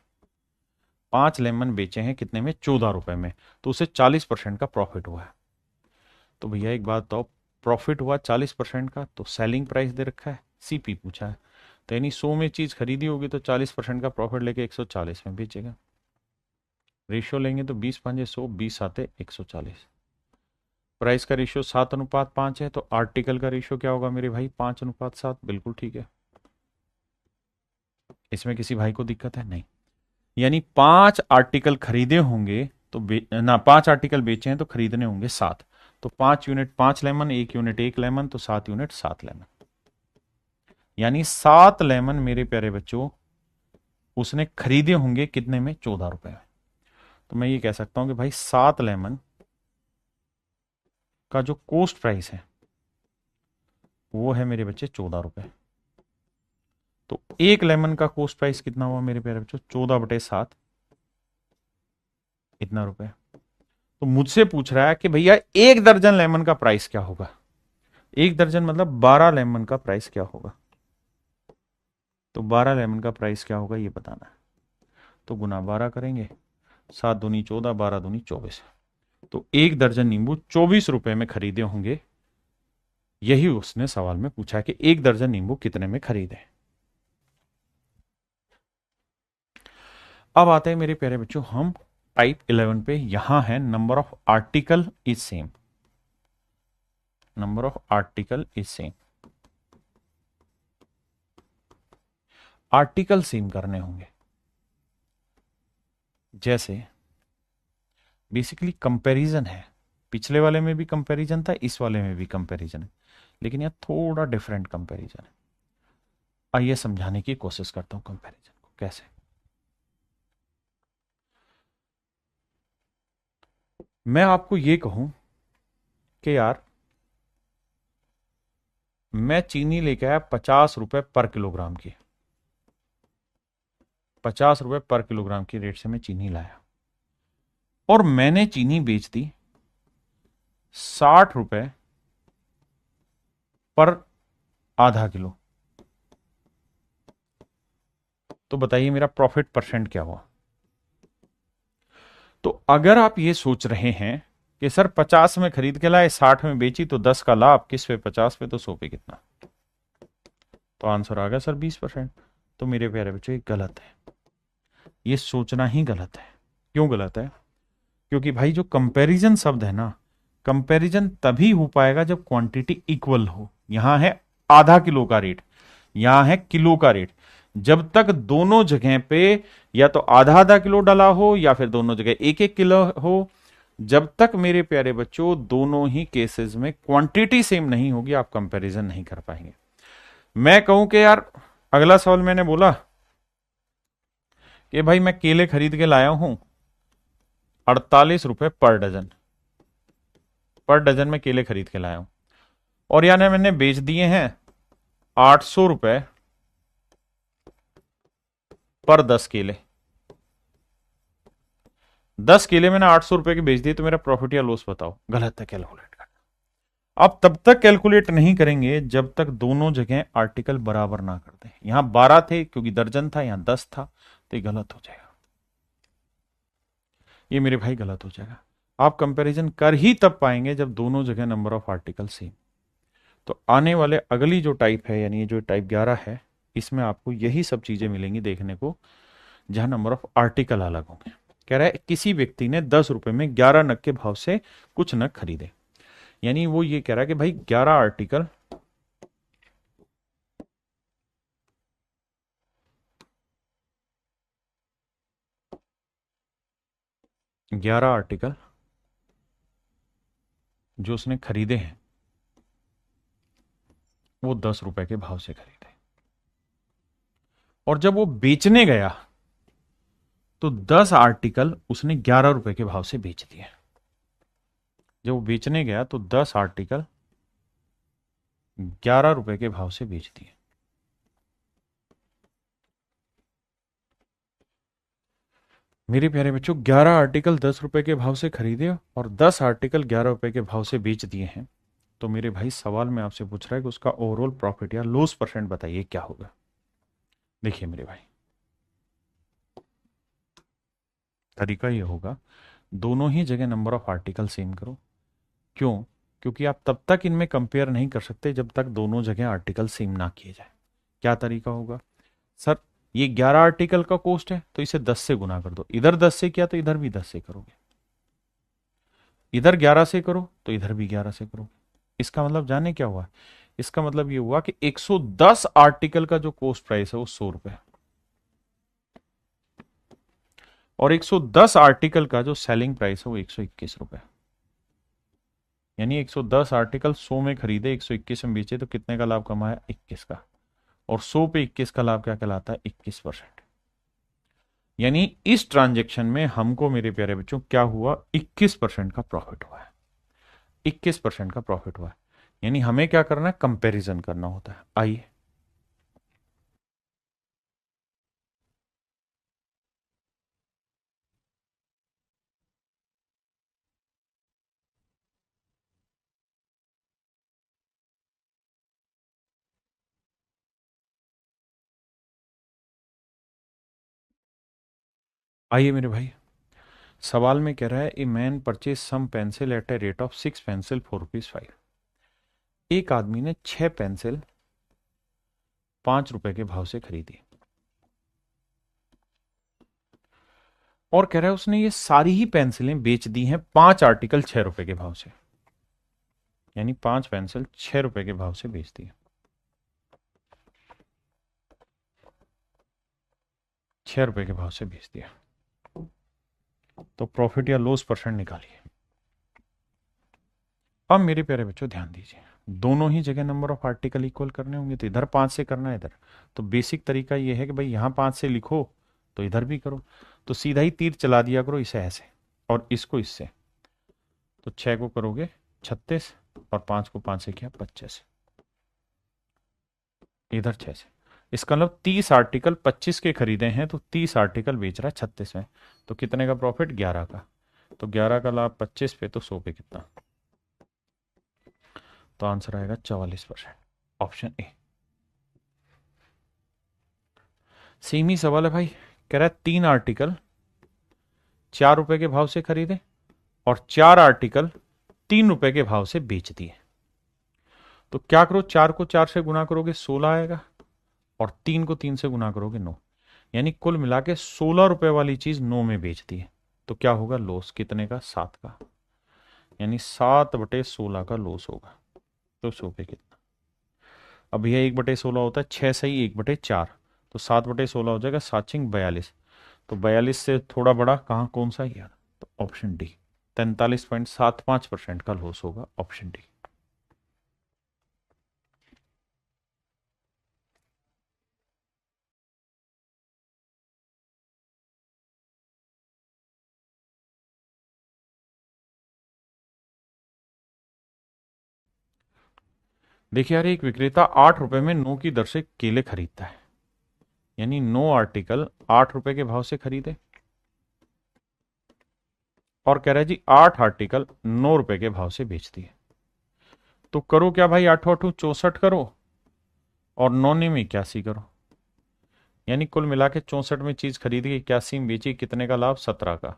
5 लेमन बेचे हैं कितने में? 14 रुपए में। तो उसे 40% का प्रॉफिट हुआ है। तो भैया एक बात बताओ, प्रॉफिट हुआ 40% का, तो सेलिंग प्राइस दे रखा है, सीपी पूछा है। तो यानी 100 में चीज खरीदी होगी तो 40% का प्रॉफिट लेके 140 में बेचेगा। रेशियो लेंगे तो 20 5 100, 20 आते 140। प्राइस का रेशियो 7:5 है, तो आर्टिकल का रेशियो क्या होगा मेरे भाई? 5:7। बिल्कुल ठीक है, इसमें किसी भाई को दिक्कत है? नहीं। यानी 5 आर्टिकल खरीदे होंगे तो ना 5 आर्टिकल बेचे हैं तो खरीदने होंगे 7। तो 5 यूनिट 5 लेमन, 1 यूनिट 1 लेमन, तो 7 यूनिट 7 लेमन, यानी 7 लेमन मेरे प्यारे बच्चों उसने खरीदे होंगे कितने में, 14 रुपए में। तो मैं ये कह सकता हूं कि भाई 7 लेमन का जो कॉस्ट प्राइस है वो है मेरे बच्चे 14 रुपए। तो 1 लेमन का कॉस्ट प्राइस कितना हुआ मेरे प्यारे बच्चों, 14/7, इतना रुपए। तो मुझसे पूछ रहा है कि भैया 1 दर्जन लेमन का प्राइस क्या होगा, 1 दर्जन मतलब 12 लेमन का प्राइस क्या होगा। तो 12 लेमन का प्राइस क्या होगा ये बताना है। तो गुना 12 करेंगे, 7 दूनी 14, 12 दूनी 24। तो 1 दर्जन नींबू 24 रुपए में खरीदे होंगे, यही उसने सवाल में पूछा कि 1 दर्जन नींबू कितने में खरीदे। अब आते हैं मेरे प्यारे बच्चों हम टाइप 11 पे। यहां है number of article is same, number of article is same. Article same करने होंगे, जैसे बेसिकली कंपैरिजन है, पिछले वाले में भी कंपैरिजन था, इस वाले में भी कंपैरिजन है, लेकिन यह थोड़ा डिफरेंट कंपैरिजन है। आइए समझाने की कोशिश करता हूं कंपैरिजन को कैसे। मैं आपको यह कहूं कि यार मैं चीनी लेके आया 50 रुपए पर किलोग्राम की, 50 रुपए पर किलोग्राम की रेट से मैं चीनी लाया, और मैंने चीनी बेच दी 60 रुपए पर आधा किलो। तो बताइए मेरा प्रॉफिट परसेंट क्या हुआ। तो अगर आप ये सोच रहे हैं कि सर 50 में खरीद के लाए 60 में बेची तो 10 का लाभ, किस पे 50 पे तो 100 पे कितना, तो आंसर आ गया सर 20%। तो मेरे प्यारे बच्चों ये गलत है, ये सोचना ही गलत है। क्यों गलत है, क्योंकि भाई जो कंपैरिजन शब्द है ना, कंपैरिजन तभी हो पाएगा जब क्वांटिटी इक्वल हो। यहां है आधा किलो का रेट, यहां है किलो का रेट। जब तक दोनों जगह पे या तो आधा आधा किलो डाला हो या फिर दोनों जगह 1 1 किलो हो, जब तक मेरे प्यारे बच्चों दोनों ही केसेस में क्वांटिटी सेम नहीं होगी आप कंपैरिजन नहीं कर पाएंगे। मैं कहूं कि यार अगला सवाल मैंने बोला कि भाई मैं केले खरीद के लाया हूं 48 रुपए पर डजन, पर डजन में केले खरीद के लाया हूं, और यानी मैंने बेच दिए हैं 800 रुपए पर 10 केले। 10 केले मैंने 800 रुपए के बेच दिए, तो मेरा प्रॉफिट या लॉस बताओ। गलत है, कैलकुलेट करना। आप तब तक कैलकुलेट नहीं करेंगे जब तक दोनों जगह आर्टिकल बराबर ना कर दें। यहां 12 थे क्योंकि दर्जन था, यहां 10 था, तो ये गलत हो जाएगा, ये मेरे भाई गलत हो जाएगा। आप कंपैरिजन कर ही तब पाएंगे जब दोनों जगह नंबर ऑफ आर्टिकल सेम। तो आने वाले अगली जो टाइप है, यानी ये जो टाइप 11 है, इसमें आपको यही सब चीजें मिलेंगी देखने को, जहां नंबर ऑफ आर्टिकल अलग होंगे। कह रहा है किसी व्यक्ति ने 10 रुपए में 11 नग के भाव से कुछ नग खरीदे, यानी वो ये कह रहा है कि भाई 11 आर्टिकल, ग्यारह आर्टिकल जो उसने खरीदे हैं वो 10 रुपए के भाव से खरीदे, और जब वो बेचने गया तो 10 आर्टिकल उसने 11 रुपए के भाव से बेच दिए। जब वो बेचने गया तो 10 आर्टिकल 11 रुपए के भाव से बेच दिए। मेरे प्यारे बच्चों 11 आर्टिकल 10 रुपए के भाव से खरीदे और 10 आर्टिकल 11 रुपए के भाव से बेच दिए हैं। तो मेरे भाई सवाल में आपसे पूछ रहा है कि उसका ओवरऑल प्रॉफिट या लॉस परसेंट बताइए क्या होगा। देखिए मेरे भाई तरीका ये होगा, दोनों ही जगह नंबर ऑफ आर्टिकल सेम करो। क्यों, क्योंकि आप तब तक इनमें कंपेयर नहीं कर सकते जब तक दोनों जगह आर्टिकल सेम ना किए जाए। क्या तरीका होगा, सर ये 11 आर्टिकल का कॉस्ट है तो इसे 10 से गुना कर दो, इधर 10 से किया तो इधर भी 10 से करोगे, इधर 11 से करो तो इधर भी 11 से करोगे। इसका मतलब जाने क्या हुआ, इसका मतलब ये हुआ कि 110 आर्टिकल का जो कॉस्ट प्राइस है वो 100 रुपए, और 110 आर्टिकल का जो सेलिंग प्राइस है वो 121 रुपए। यानी 110 आर्टिकल 100 में खरीदे, 121 में बेचे, तो कितने का लाभ कमाया? 21 का। और 100 पे 21 का लाभ क्या कहलाता है? 21%। यानी इस ट्रांजेक्शन में हमको मेरे प्यारे बच्चों क्या हुआ? 21% का प्रॉफिट हुआ है। 21% का प्रॉफिट हुआ है। यानी हमें क्या करना है? कंपैरिजन करना होता है। आइए, आइए मेरे भाई, सवाल में कह रहा है a man purchase some pencil at a rate of 6 pencil ₹4.5। एक आदमी ने 6 पेंसिल 5 रुपए के भाव से खरीदी, और कह रहा है उसने ये सारी ही पेंसिलें बेच दी हैं 5 आर्टिकल 6 रुपए के भाव से। यानी 5 पेंसिल 6 रुपए के भाव से बेच दी, 6 रुपए के भाव से बेच दिया। तो प्रॉफिट या लॉस परसेंट निकालिए। अब मेरे प्यारे बच्चों ध्यान दीजिए, दोनों ही जगह नंबर ऑफ आर्टिकल इक्वल करने होंगे, तो इधर 5 से करना है इधर। तो बेसिक तरीका ये है कि भाई यहां 5 से लिखो तो इधर भी करो, तो सीधा ही तीर चला दिया करो इसे ऐसे और इसको इससे। तो 6 को करोगे 36 और 5 को 5 से किया 25, इधर 6 से। इसका मतलब 30 आर्टिकल 25 के खरीदे हैं, तो 30 आर्टिकल बेच रहा है 36 में। तो कितने का प्रॉफिट? 11 का। तो 11 का लाभ 25 पे, तो 100 पे कितना? तो आंसर आएगा 44%, ऑप्शन ए। सेम ही सवाल है भाई, कह रहा है 3 आर्टिकल 4 रुपए के भाव से खरीदे और 4 आर्टिकल 3 रुपए के भाव से बेच दिए। तो क्या करो, 4 को 4 से गुना करोगे 16 आएगा, और 3 को 3 से गुना करोगे 9। यानी कुल मिला के 16 रुपए वाली चीज 9 में बेच दी है। तो क्या होगा लॉस? कितने का? 7 का। यानी 7/16 का लॉस होगा। तो 100 पे कितना? अब यह 1/16 होता है 6 सही 1/4, तो 7/16 हो जाएगा 7×42। तो 42 से थोड़ा बड़ा कहाँ कौन सा यार? तो ऑप्शन डी, 43.75% का लॉस होगा, ऑप्शन डी। देखिए यार, एक विक्रेता 8 रुपए में 9 की दर से केले खरीदता है। यानी 9 आर्टिकल 8 रुपए के भाव से खरीदे, और कह रहा है जी 8 आर्टिकल 9 रुपए के भाव से बेच दिए। तो करो क्या भाई, 8 8 64 करो और 9 में 81 करो। यानी कुल मिला के 64 में चीज खरीदी, 81 में बेची, कितने का लाभ? 17 का।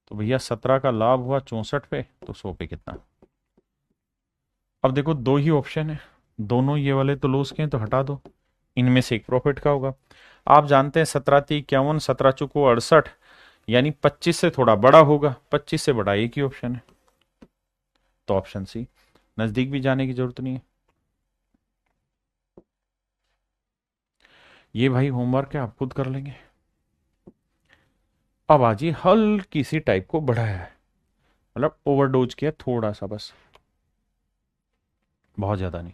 तो भैया 17 का लाभ हुआ 64 पे, तो 100 पे कितना? अब देखो दो ही ऑप्शन है, दोनों ये वाले तो लॉस के हैं, तो हटा दो, इनमें से एक प्रॉफिट का होगा। आप जानते हैं 17×3 = 51, 17×4 = 68, यानी 25 से थोड़ा बड़ा होगा, 25 से बड़ा एक ही ऑप्शन है, तो ऑप्शन सी। नजदीक भी जाने की जरूरत नहीं है। ये भाई होमवर्क है, आप खुद कर लेंगे। अब आज हल्की सी टाइप को बढ़ाया है, मतलब ओवरडोज किया थोड़ा सा बस, बहुत ज्यादा नहीं।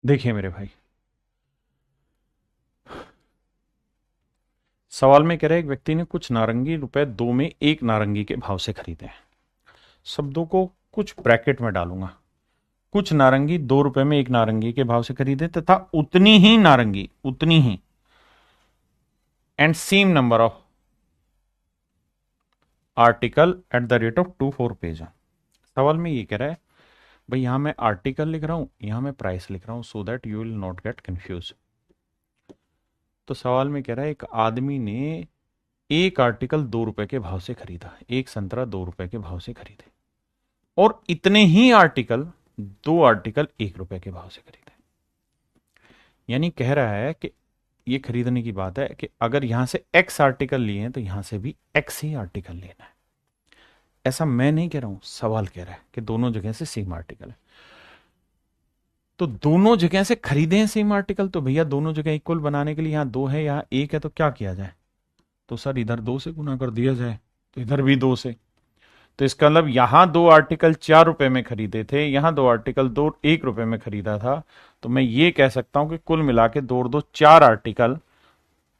देखिए मेरे भाई, सवाल में कह रहे एक व्यक्ति ने कुछ नारंगी ₹2 में एक नारंगी के भाव से खरीदे हैं। शब्दों को कुछ ब्रैकेट में डालूंगा। कुछ नारंगी ₹2 में एक नारंगी के भाव से खरीदे तथा उतनी ही नारंगी, उतनी ही and same number of article at the rate of 2 4 सवाल में ये कह रहा है भाई, यहां मैं आर्टिकल लिख रहा हूं, यहां मैं प्राइस लिख रहा हूं, so that you will not get confuse. तो सवाल में कह रहा है एक आदमी ने एक आर्टिकल ₹2 के भाव से खरीदा, एक संतरा ₹2 के भाव से खरीदे, और इतने ही आर्टिकल, 2 आर्टिकल ₹1 के भाव से खरीदे। यानी कह रहा है कि ये खरीदने की बात है कि अगर यहां से एक्स आर्टिकल लिए हैं तो यहां से भी एक्स ही आर्टिकल लेना है। ऐसा मैं नहीं कह रहा हूं, सवाल कह रहा है कि दोनों जगह से सेम आर्टिकल है। तो दोनों जगह से खरीदे हैं सेम आर्टिकल, तो भैया दोनों जगह इक्वल बनाने के लिए यहां दो है, यहां एक है, तो क्या किया जाए? तो सर इधर दो से गुना कर दिया जाए, तो इधर भी दो से। तो इसका मतलब यहां दो आर्टिकल 4 रुपए में खरीदे थे, यहां दो आर्टिकल 1 रुपए में खरीदा था। तो मैं ये कह सकता हूं कि कुल मिला के दो और दो चार आर्टिकल,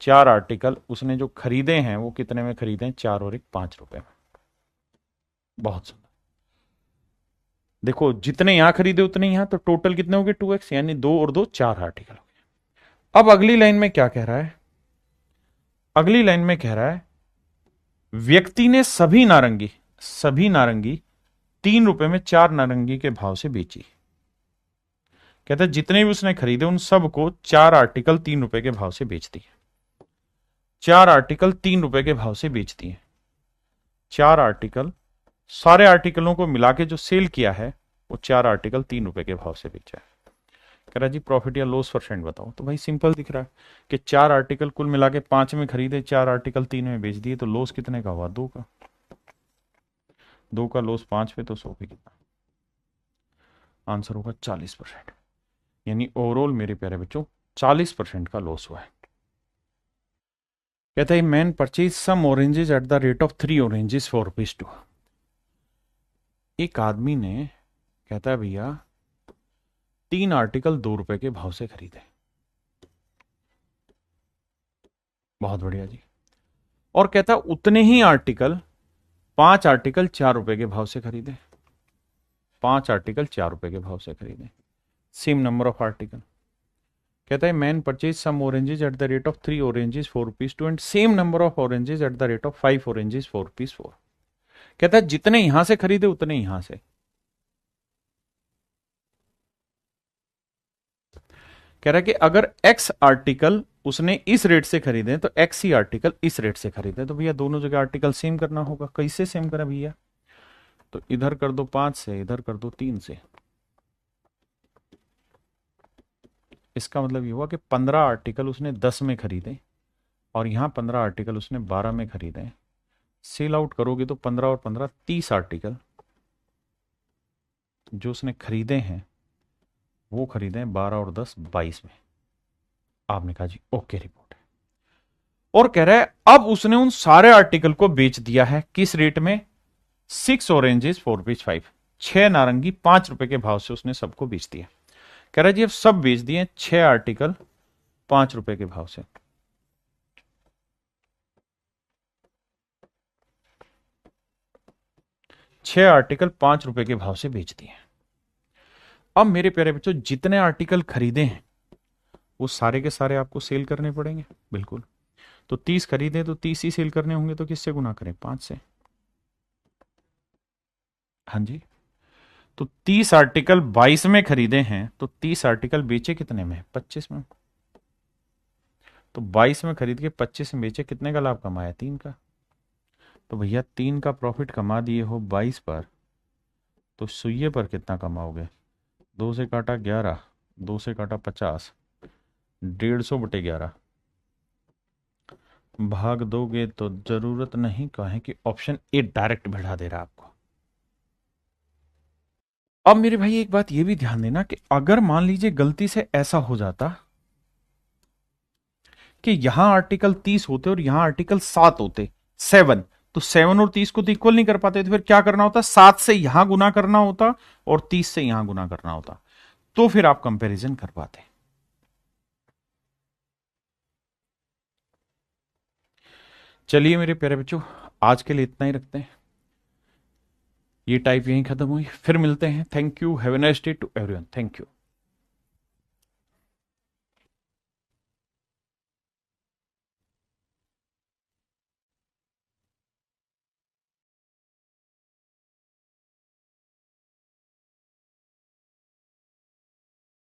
चार आर्टिकल उसने जो खरीदे हैं वो कितने में खरीदे हैं? 4 और 1 5 रुपए में। बहुत सुंदर। देखो जितने यहां खरीदे उतने यहां, तो टोटल कितने हो गए? 2x, यानी दो और दो चार आर्टिकल हो गए। अब अगली लाइन में क्या कह रहा है? अगली लाइन में कह रहा है व्यक्ति ने सभी नारंगी 3 रुपए में 4 नारंगी के भाव से बेची। कहता है जितने भी उसने खरीदे उन सबको 4 आर्टिकल 3 रुपए के भाव से बेच दिए। 4 आर्टिकल 3 रुपए के भाव से बेच दिए। 4 आर्टिकल, सारे आर्टिकलों को मिला के जो सेल किया है वो 4 आर्टिकल 3 रुपए के भाव से बेचा है। कह रहा जी प्रॉफिट या लॉस परसेंट बताओ। तो भाई सिंपल दिख रहा है कि 4 आर्टिकल कुल मिला के 5 में खरीदे, 4 आर्टिकल 3 में बेच दिए, तो लॉस कितने का हुआ? 2 का। 2 का लॉस 5 पे, तो 100 पे कितना? आंसर होगा 40%। यानी ओवरऑल मेरे प्यारे बच्चों 40% का लॉस हुआ है। कहता है man purchase some oranges at the rate of 3 oranges for rupees 2। एक आदमी ने, कहता है भैया 3 आर्टिकल 2 रुपए के भाव से खरीदे। बहुत बढ़िया जी। और कहता उतने ही आर्टिकल 5 आर्टिकल 4 रुपए के भाव से खरीदे। 5 आर्टिकल 4 रुपए के भाव से खरीदे, सेम नंबर ऑफ आर्टिकल। कहता है man purchase some oranges at the rate of 3 oranges for rupees 2 and same number of oranges at the rate of 5 oranges for rupees 4। कहता है जितने यहां से खरीदे उतने यहां से। कह रहा है कि अगर x आर्टिकल उसने इस रेट से खरीदे तो x ही आर्टिकल इस रेट से खरीदे, तो भैया दोनों जगह आर्टिकल सेम करना होगा। कैसे सेम करें भैया? तो इधर कर दो 5 से, इधर कर दो 3 से। इसका मतलब ये हुआ कि 15 आर्टिकल उसने 10 में खरीदे और यहां 15 आर्टिकल उसने 12 में खरीदे। सेल आउट करोगे तो 15 और 15 30 आर्टिकल जो उसने खरीदे हैं वो खरीदे हैं 12 और 10 22 में। आपने कहा जी ओके रिपोर्ट है। और कह रहा है अब उसने उन सारे आर्टिकल को बेच दिया है किस रेट में? 6 ऑरेंजेस फॉर रुपीज 5। 6 नारंगी 5 रुपए के भाव से उसने सबको बेच दिया। कह रहा है जी अब सब बेच दिए 6 आर्टिकल 5 रुपए के भाव से। छह आर्टिकल 5 रुपए के भाव से बेच दिए। अब मेरे प्यारे बच्चों जितने आर्टिकल खरीदे हैं वो सारे के सारे आपको सेल करने पड़ेंगे। बिल्कुल। तो 30 खरीदे तो 30 ही सेल करने होंगे, तो किससे गुना करें? 5 से। हाँ जी। तो 30 आर्टिकल 22 में खरीदे हैं तो 30 आर्टिकल बेचे कितने में? 25 में। तो 22 में खरीद के 25 में बेचे, कितने का लाभ कमाया? 3 का। तो भैया 3 का प्रॉफिट कमा दिए हो 22 पर, तो सुइये पर कितना कमाओगे? 2 से काटा 11, 2 से काटा 50, 150/11 भाग दोगे तो जरूरत नहीं कहें कि ऑप्शन ए डायरेक्ट बढ़ा दे रहा आपको। अब मेरे भाई एक बात ये भी ध्यान देना कि अगर मान लीजिए गलती से ऐसा हो जाता कि यहां आर्टिकल 30 होते और यहां आर्टिकल 7 होते, 7, तो 7 और 30 को तो इक्वल नहीं कर पाते, तो फिर क्या करना होता? 7 से यहां गुना करना होता और 30 से यहां गुना करना होता, तो फिर आप कंपैरिजन कर पाते। चलिए मेरे प्यारे बच्चों आज के लिए इतना ही रखते हैं। ये टाइप यहीं खत्म हुई, फिर मिलते हैं। Thank you, have a nice day to everyone. Thank you.